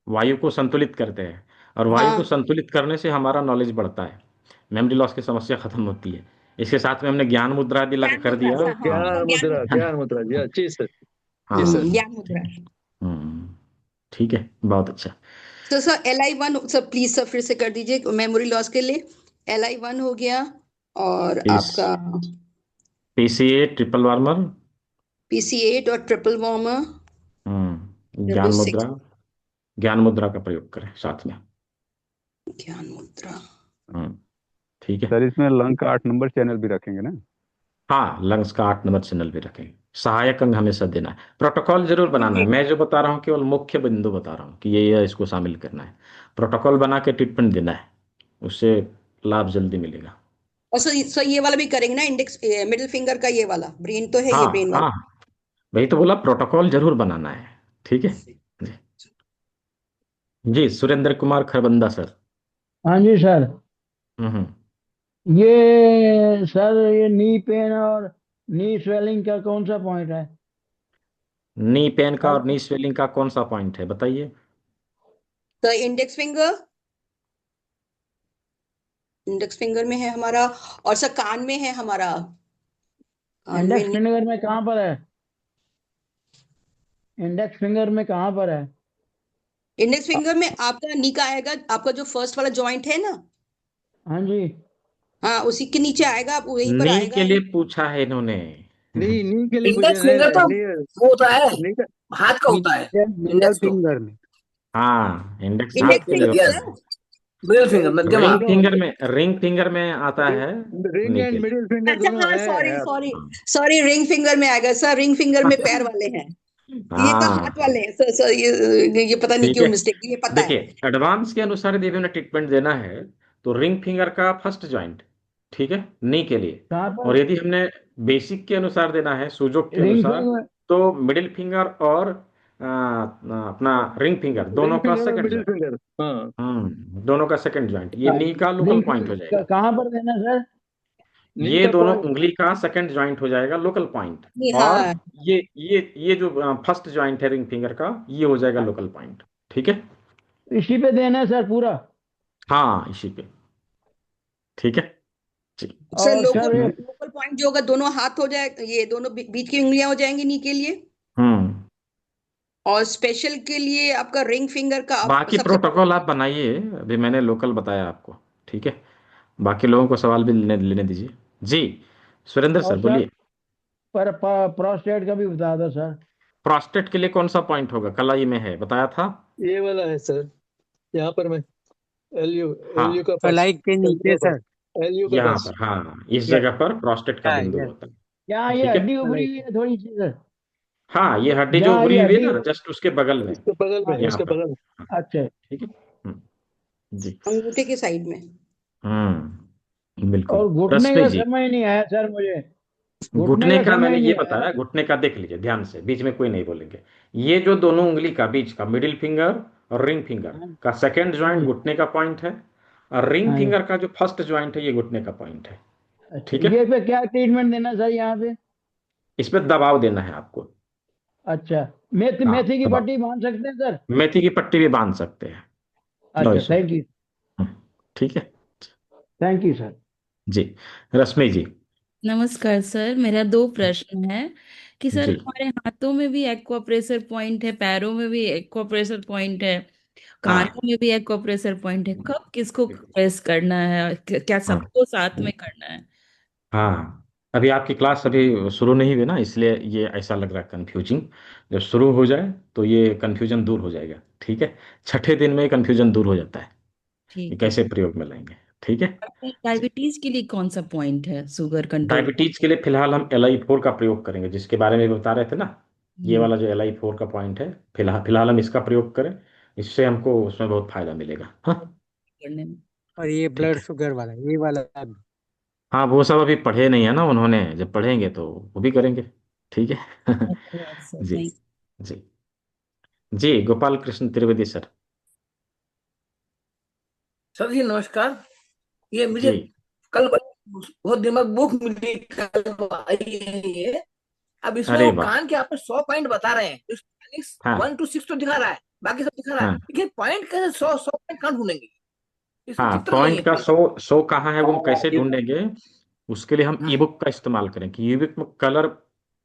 वायु को संतुलित करते हैं, और वायु को हाँ संतुलित करने से हमारा नॉलेज बढ़ता है, मेमोरी लॉस की समस्या खत्म होती है। इसके साथ में हमने ज्ञान मुद्रा भी लगा ज्ञान कर मुद्रा दिया। सर, हाँ हाँ ज्ञान मुद्रा। ज्ञान मुद्रा जी, जी सर। जी सर। हाँ ज्ञान ठीक मुद्रा। है। हम्म ठीक है, बहुत अच्छा। तो sir L I one sir, please sir फिर से कर दीजिए मेमोरी लॉस के लिए। एल आई वन हो गया। और इस आपका PCA triple warmer. PC eight और ट्रिपल वार्मर। ज्ञान डब्ल्यू मुद्रा। सिक्स। ज्ञान मुद्रा का प्रयोग करें साथ में। ज्ञान मुद्रा। हम्म ठीक है। सर इसमें लंग का 8 नंबर चैनल भी रखेंगे ना? हाँ, लंग्स का 8 नंबर चैनल भी रखेंगे। सहायक अंग हमेशा देना है, प्रोटोकॉल जरूर बनाना है। मैं जो बता रहा हूँ केवल मुख्य बिंदु बता रहा हूँ कि ये इसको शामिल करना है। प्रोटोकॉल बना के ट्रीटमेंट देना है, उससे लाभ जल्दी मिलेगा। और सर ये वाला भी करेंगे ना, इंडेक्स मिडिल फिंगर का ये वाला ब्रेन तो है, ये हाँ ब्रेन वाला। हाँ, वही तो बोला, प्रोटोकॉल जरूर बनाना है। ठीक है जी। जी, सुरेंद्र कुमार खरबंदा सर। हाँ जी सर। हम्म। ये सर ये नी पेन और नी स्वेलिंग का कौन सा पॉइंट है? नी पेन का सर और नी स्वेलिंग का कौन सा पॉइंट है बताइए? तो इंडेक्स फिंगर में है हमारा, और सर कान में है हमारा, कान में इंडेक्स फिंगर में कहाँ पर है? इंडेक्स फिंगर में कहाँ पर है? इंडेक्स फिंगर में आपका नी का आएगा, आपका जो फर्स्ट वाला जॉइंट है ना, हाँ जी। हाँ उसी के नीचे आएगा, आप वहीं पर नी आएगा। के लिए पूछा है इन्होंने। नी के लिए इंडेक्स पूछे फिंगर तो नी वो होता है, नी का हाथ का होता है मिडल इंडेक्स तो। फिंगर में। हाँ, इंडेक्स हाथ इंडेक्स के लिए फिंगर होता यस, है। मिडिल फिंगर, मध्यमा। रिंग फिंगर में आता है रिंग नी एंड के लिए। मिडिल फिंगर अच्छा दोनों हाँ, है सॉरी आप। सॉरी सॉरी, रिंग फिंगर में आएगा सर, रिंग फिंगर में पैर वाले हैं, ये तो हाथ हाँ वाले हैं सर। सर ये पता नहीं ठीक क्यों है। मिस्टेक, ये पता है। देखिए, एडवांस के अनुसार यदि हमें ट्रीटमेंट देना है तो रिंग फिंगर का फर्स्ट जॉइंट, ठीक है, नी के लिए। कहाँ और पर? यदि हमने बेसिक के अनुसार देना है, सुजोक के रिंग अनुसार, फिंगर। तो मिडिल फिंगर और अपना रिंग फिंगर दोनों रिंग का फिंगर और सेकंड मिडिल जॉइंट। फिंगर, हाँ। दोनों का सेकंड जॉइंट, ये नी का लोकल रिंग पॉइंट हो फिंगर जाएगा। कहाँ पर देना सर? नी ये का दोनों पॉइंट उंगली का सेकंड जॉइंट हो जाएगा लोकल पॉइंट। और हाँ ये जो फर्स्ट जॉइंट है रिंग फिंगर का, ये हो जाएगा लोकल पॉइंट। ठीक है। इसी पे देना है सर पूरा? हाँ, इसी पे। ठीक है जी। सर, और लोकल सर ये लोकल पॉइंट जो होगा दोनों हाथ हो जाए, ये दोनों बीच की उंगलियां हो जाएंगी नी के लिए। हम्म। और स्पेशल के लिए आपका रिंग फिंगर का आप बाकी सबसे पहले। प्रोटोकॉल आप बनाइए, अभी मैंने लोकल बताया आपको। ठीक है, बाकी लोगों को सवाल भी लेने दीजिए। जी, सुरेंद्र सर और सर बोलिए। प्रोस्टेट का भी बता दो सर। प्रोस्टेट के लिए कौन सा पॉइंट होगा? कलाई में है, बताया था। ये वाला है सर, यहाँ पर मैं एलयू हाँ, एलयू का पास, कलाई के नीचे सर। एलयू के यहाँ पास। पर, हाँ, इस यस, जगह पर प्रोस्टेट का बिंदु यस। होता क्या है। ये ठीक है। हड्डी कलाई उभरी हुई के। है थोड़ी सी सर? हाँ, ये हड्डी जो जहाँ उभरी ये हुई है हड्डी। ना, जस्ट उसके बगल में, इसके बगल में, यहाँ इसके पर। बगल। हाँ, अच्छा। ठीक है। जी। अंगूठे के साइड में। बिल्कुल। और घुटने रश्मि का जी, समय नहीं आया सर मुझे। घुटने घुटने का का समय मैंने ये नहीं आया। बताया, घुटने का देख लीजिए ध्यान से, बीच में कोई नहीं बोलेंगे। ये जो दोनों उंगली का बीच का मिडिल फिंगर और रिंग फिंगर हाँ का सेकंड हाँ ज्वाइंट जी। घुटने का पॉइंट है, और रिंग हाँ जी। फिंगर का जो फर्स्ट ज्वाइंट है ये घुटने का पॉइंट है। अच्छा, ठीक है। ये पे क्या ट्रीटमेंट देना सर यहाँ पे? इस पे दबाव देना है आपको। अच्छा, मेथी हाँ, मेथी की दबाव। पट्टी बांध सकते हैं सर? मेथी की पट्टी भी बांध सकते हैं, नो अच्छा, इशू। Thank you. ठीक है थैंक यू सर। जी। रश्मि जी। नमस्कार सर, मेरा दो प्रश्न है कि सर जी। हमारे हाथों में भी एक्वा प्रेशर पॉइंट है, पैरों में भी एक्वा प्रेशर पॉइंट है, हाँ, कानों में भी एक्वा प्रेशर पॉइंट है, कब किसको प्रेस करना है, क्या हाँ, सबको साथ में करना है? हाँ। अभी आपकी क्लास अभी शुरू नहीं हुई ना, इसलिए ये ऐसा लग रहा है कंफ्यूजिंग। जब शुरू हो जाए तो ये कंफ्यूजन दूर हो जाएगा। ठीक है, छठे दिन में कंफ्यूजन दूर हो जाता है कि ठीक है। कैसे प्रयोग में लाएंगे। ठीक है। डायबिटीज के लिए कौन सा पॉइंट है, शुगर कंट्रोल? डायबिटीज के लिए फिलहाल हम LI4 का प्रयोग करेंगे, जिसके बारे में भी बता रहे थे ना। ये हम्म, वाला जो LI4 का पॉइंट है, फिलहाल फिलहाल हम इसका प्रयोग करें। इससे हमको उसमें बहुत फायदा मिलेगा। हाँ, करने में। और ये ठीक ब्लड है। शुगर वाला, ये वाला भी। हाँ, वो सब अभी पढ़े नहीं है ना उन्होंने, जब पढ़ेंगे तो वो भी करेंगे। ठीक है। धन्यवाद सर, जी। थैंक। जी। जी, गोपाल कृष्ण त्रिवेदी सर। सर जी नमस्कार। ये मुझे जी। कल बहुत दिमाग बुक मिली, कल आई है ये। अब इसमें अरे वो वाह। कान के आप 100 पॉइंट बता रहे हैं, हाँ, 1 to 6 तो दिखा रहा है, बाकी सब दिखा रहा है, हाँ, लेकिन पॉइंट कैसे 100 पॉइंट कहाँ ढूंढेंगे? इसमें हाँ। चित्र नहीं पॉइंट है का कोई। 100 कहाँ है वो हम कैसे ढूंढेंगे? उसके लिए हम ई बुक का इस्तेमाल करें कि ई बुक में कलर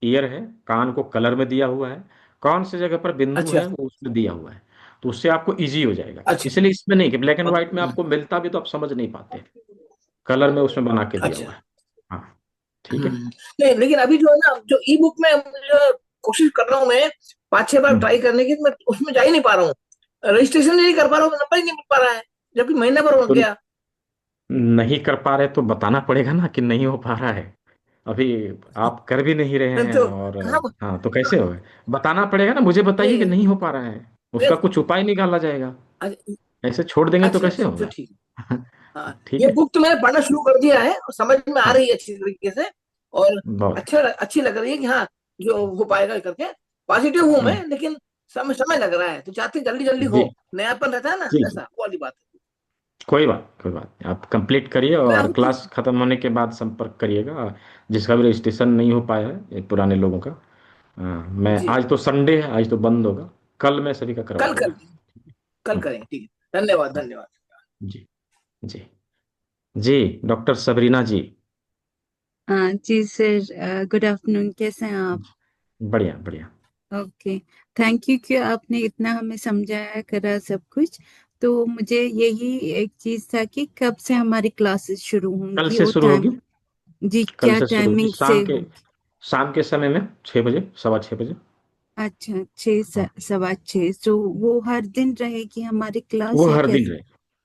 ईयर है, कान को कलर में दिया हुआ है, कौन सी जगह पर बिंदु अच्छा है वो उसमें दिया हुआ है। तो उससे आपको इजी हो जाएगा। अच्छा इसलिए इसमें नहीं कि ब्लैक एंड व्हाइट में आपको मिलता भी तो आप समझ नहीं पाते, कलर में उसमें बना के दिया अच्छा। हुआ है। हाँ, ठीक है। नहीं, लेकिन अभी जो है ना, जो ई बुक में मुझे कोशिश कर रहा हूँ मैं 5-6 बार ट्राई करने की, मैं उसमें जा ही नहीं पा रहा हूँ, रजिस्ट्रेशन नहीं कर पा रहा हूँ, नंबर ही नहीं मिल पा रहा है, जबकि महीना भर हो तो गया। नहीं कर पा रहे तो बताना पड़ेगा ना कि नहीं हो पा रहा है। अभी आप कर भी नहीं रहे हैं, तो और कहाँ? हाँ, तो कैसे होगा? बताना पड़ेगा ना, मुझे बताइए कि नहीं, नहीं हो पा रहा है, उसका कुछ उपाय निकाला जाएगा। ऐसे छोड़ देंगे तो अच्छा कैसे अच्छा, तो होगा? ठीक। हाँ, ठीक ये है। बुक तो मैंने पढ़ना शुरू कर दिया है और समझ में आ हाँ, रही है अच्छी तरीके से, और बहुत। अच्छी लग रही है कि हाँ जो हो पाएगा करके। पॉजिटिव हूं मैं, हम्म, लेकिन समय समय लग रहा है, तो चाहते हैं जल्दी जल्दी जी हो, नयापन रहता है ना, जी ऐसा वो वाली बात है। कोई बात नहीं, आप कंप्लीट करिए मैं और हूँ तो। क्लास खत्म होने के बाद संपर्क करिएगा, जिसका भी रजिस्ट्रेशन नहीं हो पाया है ये पुराने लोगों का। मैं जी आज तो संडे है, आज तो बंद होगा, कल मैं सभी का करवा कल दूंगा। कल करेंगे, ठीक है, धन्यवाद धन्यवाद। जी जी जी। डॉक्टर सबरीना जी। हाँ जी सर, गुड आफ्टरनून, कैसे हैं आप? बढ़िया बढ़िया। ओके, थैंक यू कि आपने इतना हमें समझाया करा सब कुछ। तो मुझे यही एक चीज था कि कब से हमारी क्लासेस शुरू कल होंगी से और शुरू होगी, टाइम, जी कल क्या से शुरू होगी टाइमिंग से होगी? शाम के समय में 6 बजे, 6:15 बजे। अच्छा, छः हाँ, 6:15, तो वो हर दिन रहेगी हमारी क्लास वो या हर दिन कैसे? रहे,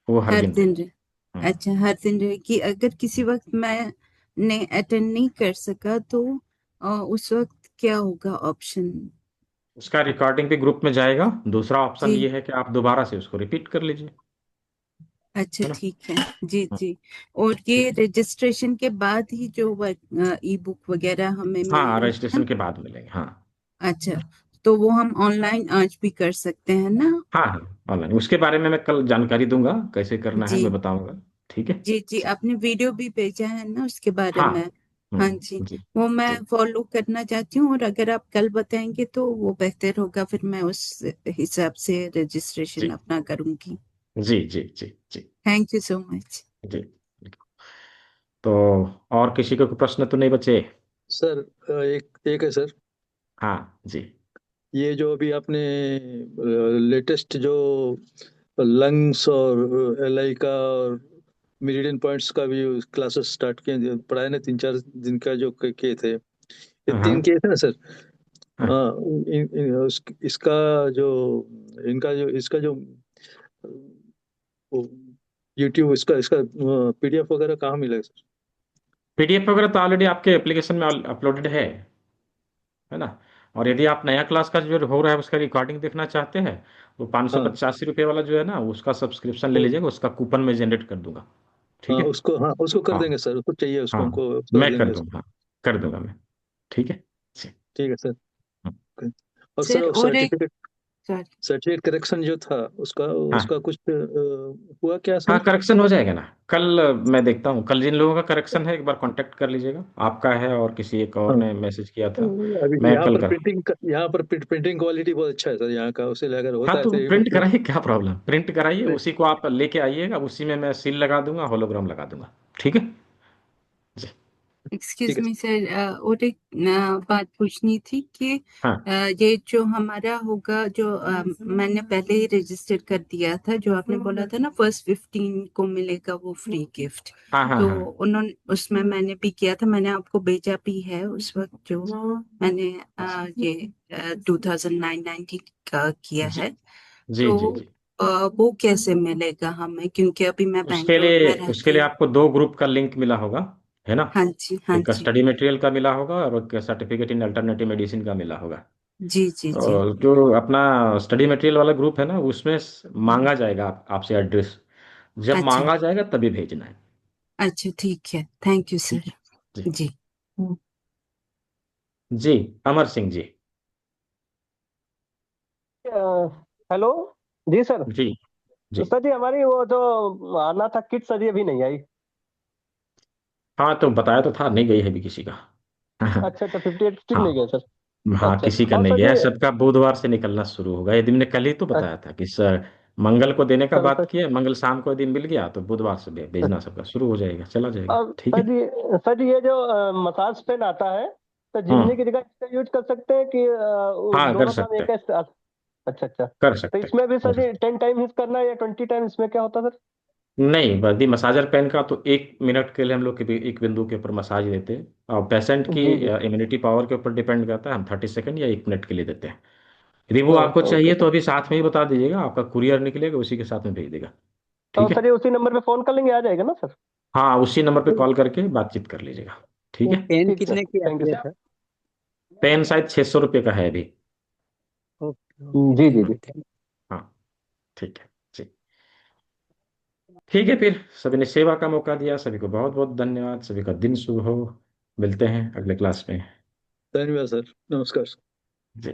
वो हर हर दिन दिन रहे। रहे, अच्छा हर दिन रहेगी। अगर किसी वक्त मैं ने अटेंड नहीं कर सका तो उस वक्त क्या होगा ऑप्शन? उसका रिकॉर्डिंग भी ग्रुप में जाएगा। दूसरा ऑप्शन ये जी, है कि आप दोबारा से उसको रिपीट कर लीजिए, अच्छा है ना। ठीक है। जी हाँ, जी। और ठीक ये है। रजिस्ट्रेशन के बाद ही जो ई बुक वगैरह हमें हाँ, मिलेंगे, है रजिस्ट्रेशन ना? के बाद मिलेंगे, हाँ। अच्छा, तो वो हम ऑनलाइन आज भी कर सकते हैं ना? हाँ हाँ, ऑनलाइन उसके बारे में मैं कल जानकारी दूंगा, कैसे करना है जी मैं बताऊंगा। ठीक है। जी जी, आपने वीडियो भी भेजा है ना उसके बारे हाँ। में? हाँ जी, जी वो मैं जी फॉलो करना चाहती हूँ, और अगर आप कल बताएंगे तो वो बेहतर होगा, फिर मैं उस हिसाब से रजिस्ट्रेशन जी अपना करूंगी। जी जी जी जी थैंक यू सो मच। जी। तो और किसी को कोई प्रश्न तो नहीं बचे? सर एक एक है सर। हाँ जी। ये जो अभी आपने लेटेस्ट जो लंग्स और एलआई का और मेरिडियन पॉइंट्स का भी क्लासेस स्टार्ट किए, जो पढ़ाए ना 3-4 दिन का जो किए थे, ये हाँ 3 किए थे ना सर? हाँ हाँ। इसका जो इसका जो यूट्यूब, इसका इसका पीडीएफ वगैरह कहाँ मिलेगा सर? पीडीएफ वगैरह तो ऑलरेडी आपके एप्लीकेशन में अपलोडेड है ना। और यदि आप नया क्लास का जो हो रहा है उसका रिकॉर्डिंग देखना चाहते हैं, तो हाँ 585 रुपये वाला जो है ना, उसका सब्सक्रिप्शन ले वो लीजिएगा, उसका कूपन मैं जनरेट कर दूंगा। ठीक हाँ है। उसको, हाँ उसको कर हाँ देंगे सर, उसको चाहिए, उसको हाँ, हमको उसको कर मैं कर देंगे सर। दूंगा, हाँ, कर दूंगा मैं। ठीक है जी। ठीक है सर। हाँ और सर सर और एक, सर्टिफिकेट सॉरी, सर्टिफिकेट करेक्शन जो था उसका हाँ उसका कुछ हुआ क्या हाँ, सर? करेक्शन हो जाएगा ना कल। मैं देखता हूँ कल जिन लोगों का करेक्शन है, एक बार कांटेक्ट कर लीजिएगा, आपका है और किसी एक और हाँ, ने मैसेज किया था। अभी मैं कल कर, यहाँ पर प्रिंटिंग क्वालिटी बहुत अच्छा है सर यहाँ का, उसे अगर हाँ होता है तो तो ये प्रिंट मतलब कराइए, क्या प्रॉब्लम, प्रिंट कराइए, उसी को आप लेके आइएगा, उसी में मैं सील लगा दूंगा, होलोग्राम लगा दूंगा। ठीक है जी। एक्सक्यूज ठीक है मी सर, और एक बात पूछनी थी कि हाँ ये जो हमारा होगा, जो मैंने पहले ही रजिस्टर कर दिया था, जो आपने बोला था ना फर्स्ट 15 को मिलेगा वो फ्री गिफ्ट, हाँ हाँ तो हाँ। उन्होंने उसमें मैंने भी किया था, मैंने आपको भेजा भी है उस वक्त, जो मैंने ये 2009 का किया जी है। जी तो जी जी। वो कैसे मिलेगा हमें, क्योंकि अभी मैं बैंगलोर में उसके रहती लिए हूँ। आपको 2 ग्रुप का लिंक मिला होगा, है ना। हाँ जी हाँ एक जी। स्टडी मटेरियल का मिला होगा और एक सर्टिफिकेट इन अल्टरनेटिव मेडिसिन का मिला होगा। जी जी जी। और जो अपना स्टडी मटेरियल वाला ग्रुप है ना, उसमें मांगा जाएगा आपसे एड्रेस, जब अच्छा मांगा जाएगा तभी भेजना है। अच्छा, ठीक है, थैंक यू ठीक सर। है जी। जी। जी, अमर सिंह जी। हेलो। जी सर। जी जी। सर जी, हमारी वो जो आना था किट, सर जी अभी नहीं आई। हाँ तो बताया तो था, नहीं गई है अभी किसी का। अच्छा अच्छा, 58 किट हाँ नहीं गया सर। हाँ, अच्छा, किसी का और नहीं सर गया है, जी, सबका बुधवार से निकलना शुरू होगा। यदि मैंने कल ही तो बताया था कि मंगल को देने का सर बात सर किया, मंगल शाम को यदि मिल गया तो बुधवार से भेजना सबका शुरू हो जाएगा, चला जाएगा। और ठीक है। सर जी ये जो मसाज पेन आता है, तो जिमनी हम्म। की जगह इसका यूज कर सकते हैं कि हाँ कर दोनों काम सकते एक हैं, है? अच्छा अच्छा। कर तो सकते हैं, इसमें भी सर कर जी सकते 10 टाइम यूज करना है या 20 टाइम, इसमें क्या होता है सर? हैं। नहीं, यदि मसाजर पेन का तो 1 मिनट के लिए हम लोग एक बिंदु के ऊपर मसाज देते हैं, और पेशेंट की जी जी। इम्यूनिटी पावर के ऊपर डिपेंड करता है, हम 30 सेकंड या 1 मिनट के लिए देते हैं। यदि वो आपको ओके चाहिए सर। तो अभी साथ में ही बता दीजिएगा, आपका कुरियर निकलेगा, उसी के साथ में भेज देगा। तो ठीक है। सर ये उसी नंबर पे फोन कर लेंगे, आ जाएगा ना सर? हाँ, उसी नंबर पे कॉल करके बातचीत कर लीजिएगा। ठीक वो है। पेन ठीक सर, कितने की थैंक यू आती है सर। सर? पेन शायद 600 रुपये का है अभी। ओके ओके, जी जी हाँ जी। हाँ, ठीक है जी। ठीक है, फिर सभी ने सेवा का मौका दिया, सभी को बहुत बहुत धन्यवाद, सभी का दिन शुभ हो। मिलते हैं अगले क्लास में। धन्यवाद सर, नमस्कार। जी।